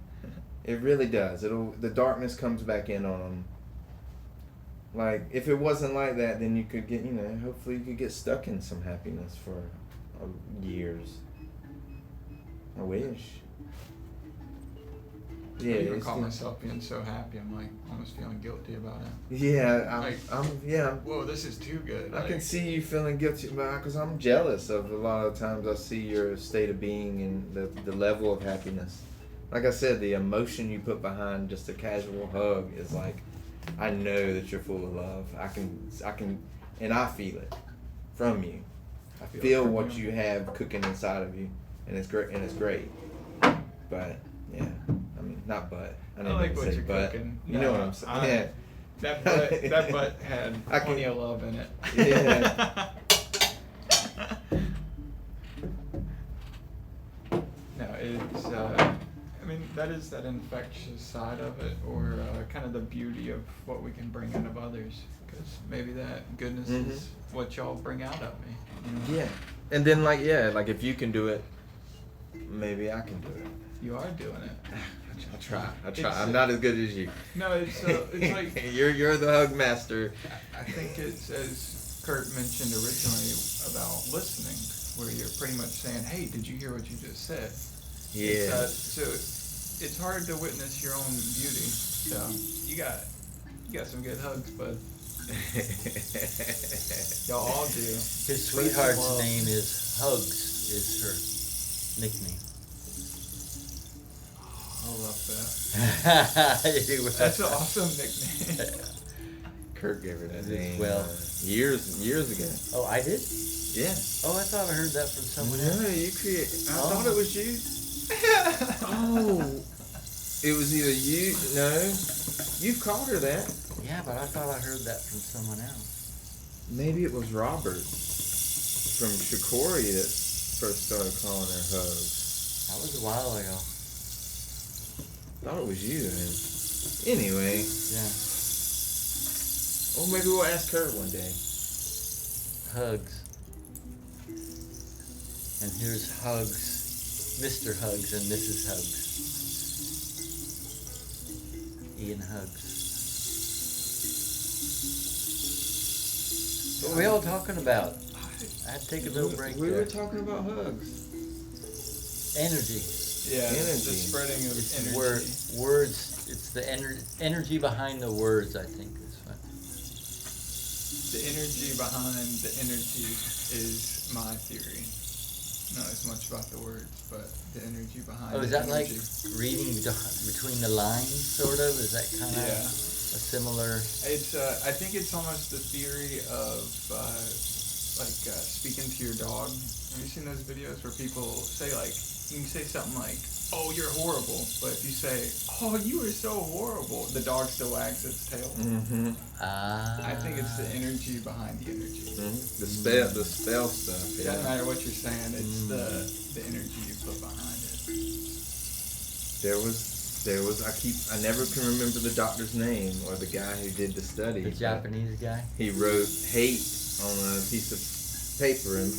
It really does. The darkness comes back in on them. Like if it wasn't like that, then you could get, hopefully you could get stuck in some happiness for years. I wish. Yeah, I even it's call the- myself being so happy. I'm like almost feeling guilty about it. Yeah, I'm Whoa, this is too good. I can Like, see you feeling guilty because I'm jealous of a lot of times I see your state of being and the level of happiness. Like I said, the emotion you put behind just a casual hug is like, I know that you're full of love. I can, and I feel it from you. I feel it feel from what you. you have cooking inside of you, and it's great. But yeah, I mean not but. I didn't like mean to what say you're but. cooking. You know what I'm saying? Yeah. that butt had I can- plenty of love in it. Yeah. No, it's. That is that infectious side of it, or kind of the beauty of what we can bring out of others. Because maybe that goodness is what y'all bring out of me. You know? Yeah. And then like if you can do it, maybe I can do it. You are doing it. I try. It's, I'm not as good as you. No, it's like you're the hug master. I think it's as Kurt mentioned originally about listening, where you're pretty much saying, "Hey, did you hear what you just said?" Yeah. So it's hard to witness your own beauty. So you got some good hugs, bud. Y'all all do. His sweetheart's name is Hugs, is her nickname. I love that. That's That's an awesome nickname. Kurt gave her that That is name well. years ago. Oh, I did? Yeah. Oh, I thought I heard that from someone No, else. you create. I Oh. thought it was you. Oh, it was either you. No, you've called her that. Yeah, but I thought I heard that from someone else. Maybe it was Robert from Shikori that first started calling her Hugs. That was a while ago. Thought it was you then. Anyway, Yeah. well, maybe we'll ask her one day. Hugs. And here's Hugs. Mr. Hugs and Mrs. Hugs. Ian Hugs. What were we all talking about? I had to take a little break We there. were talking about hugs. Energy. Yeah, the Energy. spreading of It's energy. words. It's the energy behind the words, I think, is what. The energy behind the energy is my theory. Not as much about the words, but the energy behind Oh, is the that like energy. reading between the lines, sort of? Is that kind of Yeah. a similar? It's I think it's almost the theory of speaking to your dog. Have you seen those videos where people say like, you can say something like, "Oh, you're horrible," but if you say, "Oh, you are so horrible," the dog still wags its tail. Mm-hmm. I think it's the energy behind the energy. The spell stuff. It Yeah. doesn't matter what you're saying; it's the energy you put behind it. There was. I never can remember the doctor's name or the guy who did the study. The Japanese guy. He wrote hate on a piece of paper and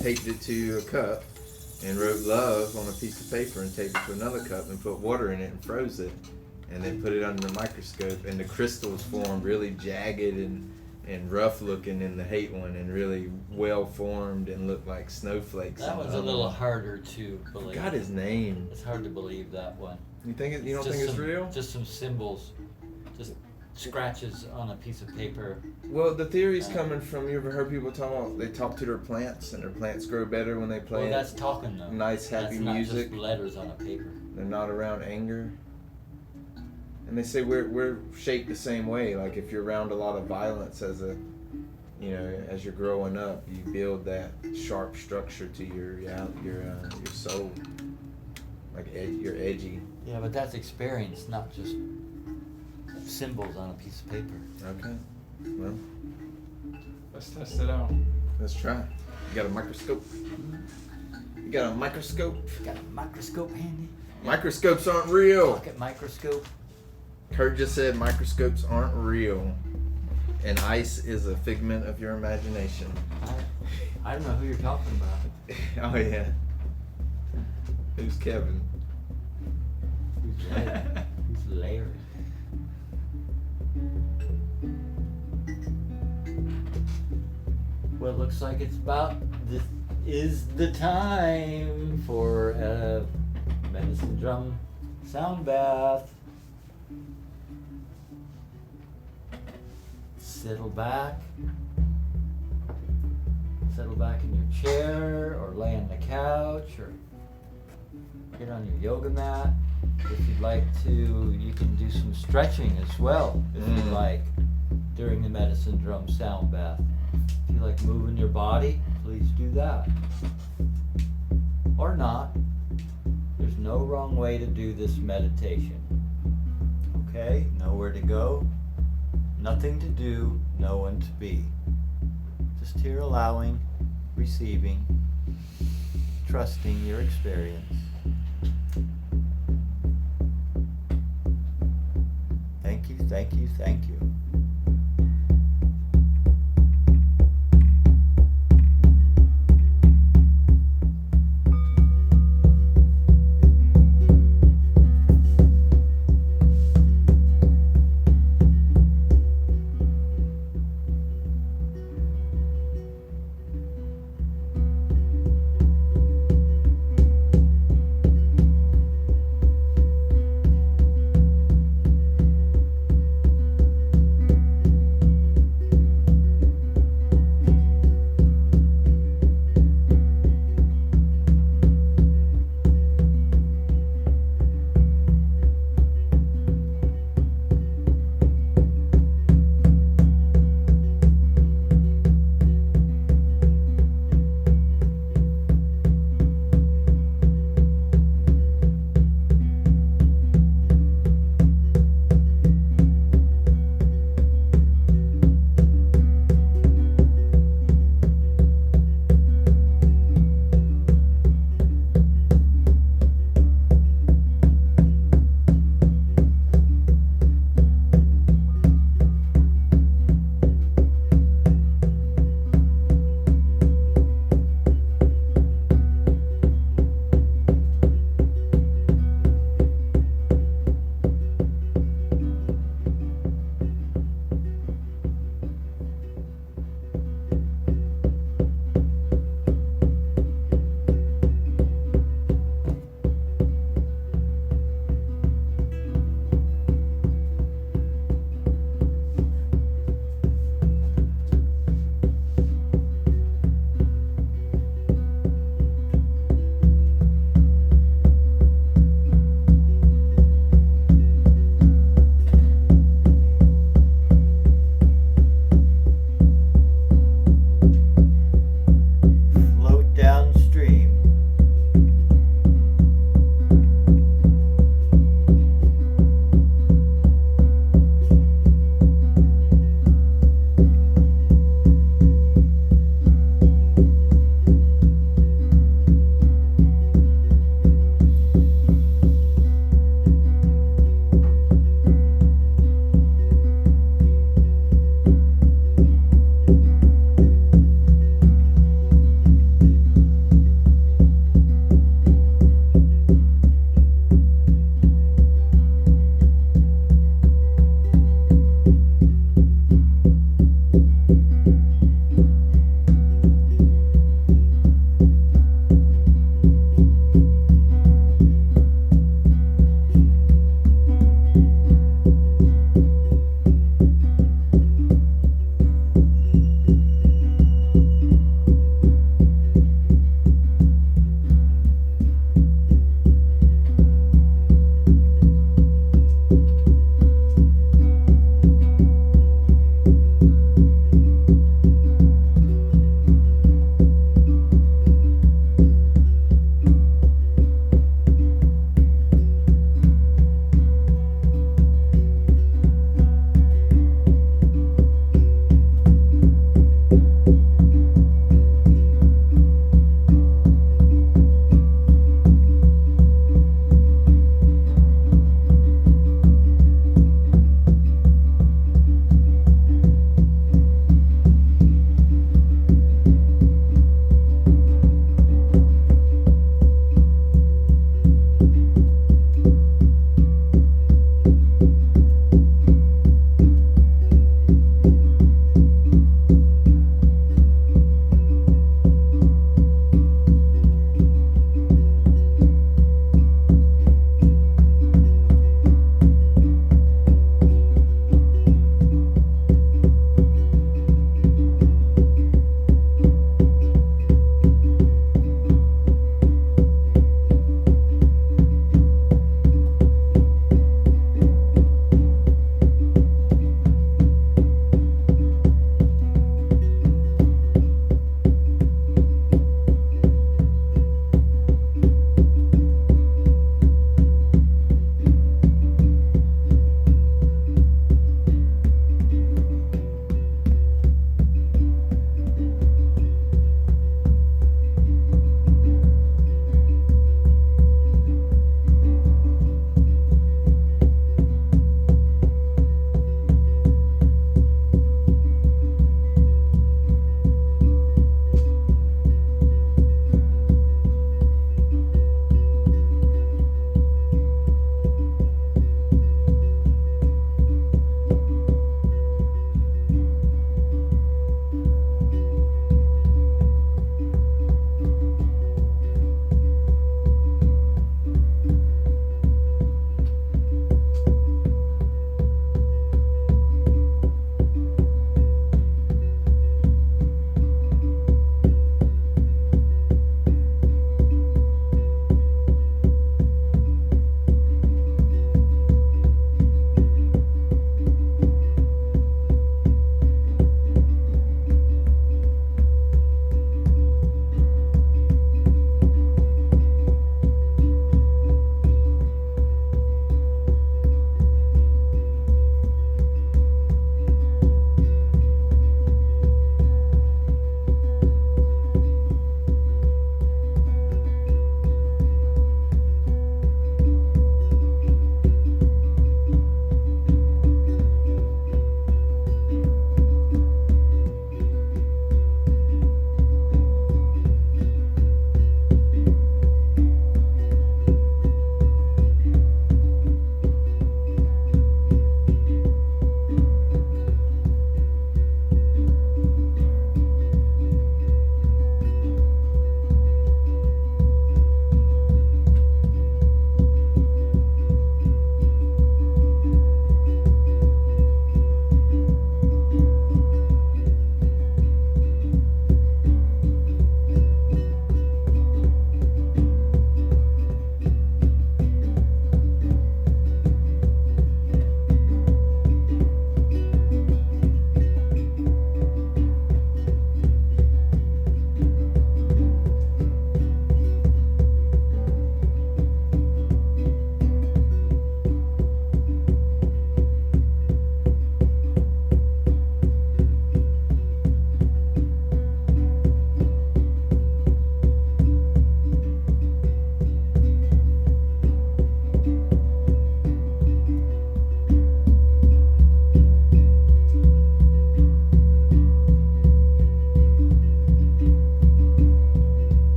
taped it to a cup, and wrote love on a piece of paper and taped it to another cup and put water in it and froze it, and then put it under the microscope, and the crystals formed really jagged and rough looking in the hate one, and really well formed and looked like snowflakes. That in the one's a other little one. harder to believe. Forgot his name. It's hard to believe that one. You think you don't Just think it's some- real? Just some symbols, just scratches on a piece of paper. Well, the theory's coming from, you ever heard people they talk to their plants, and their plants grow better when they play Well, that's talking though. nice, happy that's not music. just letters on a paper. They're not around anger. And they say we're shaped the same way. Like if you're around a lot of violence as you're growing up, you build that sharp structure to your soul. Like you're edgy. Yeah, but that's experience, not just symbols on a piece of paper. Okay. Well, Let's test it out. let's try. You got a microscope? You got a microscope? Got a microscope handy? Microscopes aren't real. Pocket microscope. Kurt just said microscopes aren't real. And ice is a figment of your imagination. I don't know who you're talking about. Oh yeah. Who's Kevin? Who's Larry? Who's Larry? Well, it looks like it's about this is the time for a medicine drum sound bath. Settle back. Settle back in your chair or lay on the couch or get on your yoga mat. If you'd like to, you can do some stretching as well, if you'd like, during the medicine drum sound bath. If you like moving your body, please do that. Or not. There's no wrong way to do this meditation. Okay? Nowhere to go, nothing to do, no one to be. Just here allowing, receiving, trusting your experience. Thank you, thank you, thank you.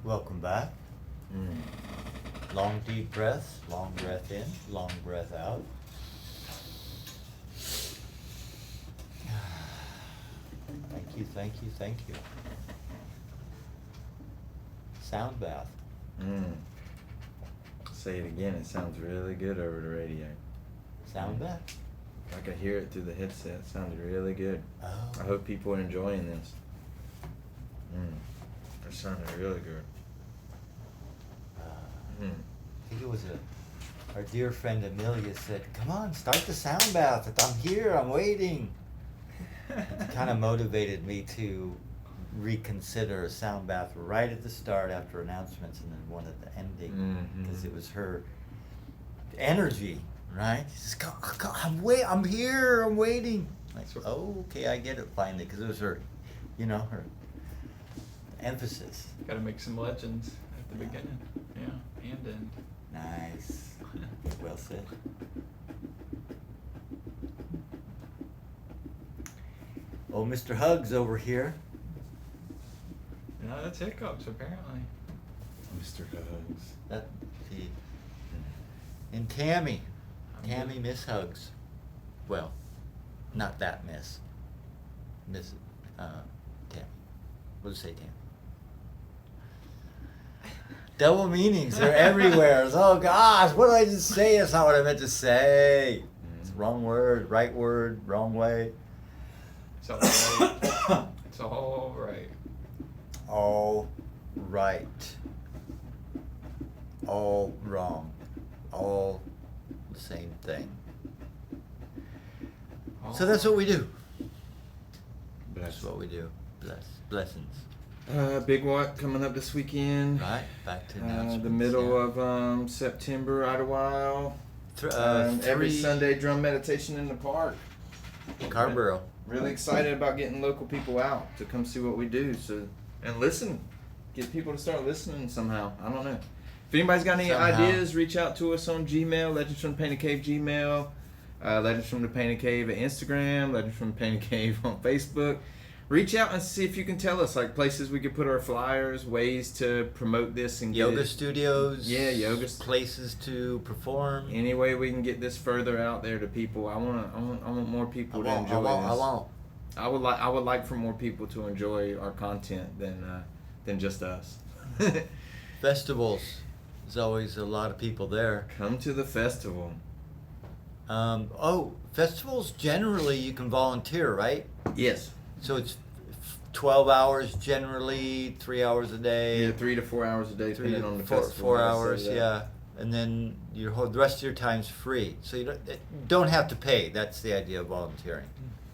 Welcome back. Long deep breaths, long breath in, long breath out. Thank you, thank you, thank you. Sound bath. Say it again. It sounds really good over the radio. Sound bath. I could hear it through the headset. It sounds really good. Oh. I hope people are enjoying this. It sounded really good. I think it was our dear friend Amelia said, "Come on, start the sound bath. I'm here, I'm waiting." It kind of motivated me to reconsider a sound bath right at the start after announcements and then one at the ending, because it was her energy, right? She says, I'm here, I'm waiting. Like, oh, okay, I get it finally, because it was her, her emphasis. Gotta make some legends at the beginning. Yeah, and end. Nice. Well said. Oh, Mr. Hugs over here. No, that's hiccups, apparently. Mr. Hugs. That the and Tammy. Tammy Miss Hugs. Well, not that Miss. Miss Tammy. We'll just say Tammy. Double meanings, they're everywhere. Oh gosh, what did I just say? That's not what I meant to say. It's the wrong word, wrong way. It's all right. It's all right. All right. All wrong. All the same thing. So that's what we do. That's what we do. Blessings. Big What coming up this weekend. Right, back to announcements. The middle of September, Idlewild. Every 3 Sunday drum meditation in the park. Carborough. Really excited about getting local people out to come see what we do. And listen, get people to start listening somehow. I don't know. If anybody's got any ideas, reach out to us on Gmail, Legends from the Painted Cave Gmail, Legends from the Painted Cave at Instagram, Legends from the Painted Cave on Facebook. Reach out and see if you can tell us, like, places we could put our flyers, ways to promote this and yoga studios. Yeah, yoga places to perform. Any way we can get this further out there to people. I want more people to enjoy this. I would like for more people to enjoy our content than just us. Festivals. There's always a lot of people there. Come to the festival. Festivals generally you can volunteer, right? Yes. So it's 12 hours generally, 3 hours a day. Yeah, 3 to 4 hours a day, depending on the festival. 4 hours, yeah. And then the rest of your time's free. So you don't have to pay. That's the idea of volunteering.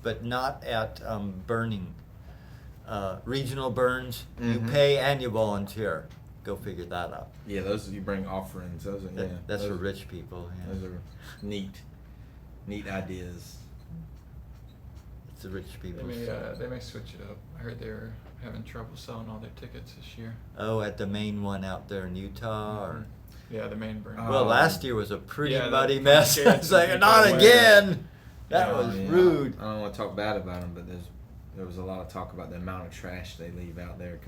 But not at burning, regional burns. You pay and you volunteer. Go figure that out. Yeah, you bring offerings. That's for rich people. Yeah. Those are neat ideas. It's the rich people. They may switch it up. I heard they were having trouble selling all their tickets this year. Oh, at the main one out there in Utah, or yeah, the main burn. Well, last year was a pretty muddy mess. It's like, not again. That was rude. I don't want to talk bad about them, but there was a lot of talk about the amount of trash they leave out there,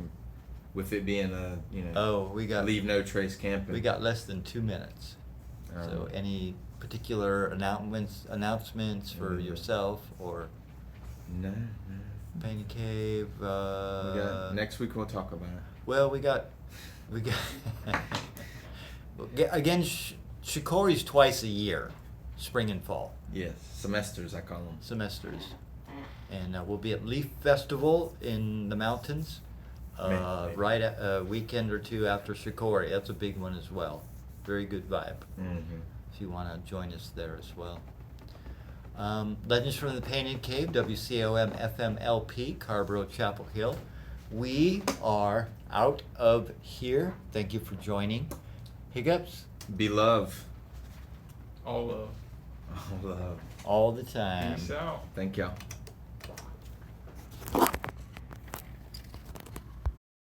with it being we got leave no trace camping. We got less than 2 minutes. So any particular announcements for yourself or No. Painted Cave? Next week we'll talk about it. Well, we got again. Shikori's twice a year, spring and fall. Yes, semesters I call them. Semesters, and we'll be at Leaf Festival in the mountains, right at a weekend or two after Shikori. That's a big one as well. Very good vibe. If you want to join us there as well. Legends from the Painted Cave, WCOM FM LP, Carborough, Chapel Hill. We are out of here. Thank you for joining. Hiccups? Be love. All love. All love. All the time. Peace out. Thank y'all.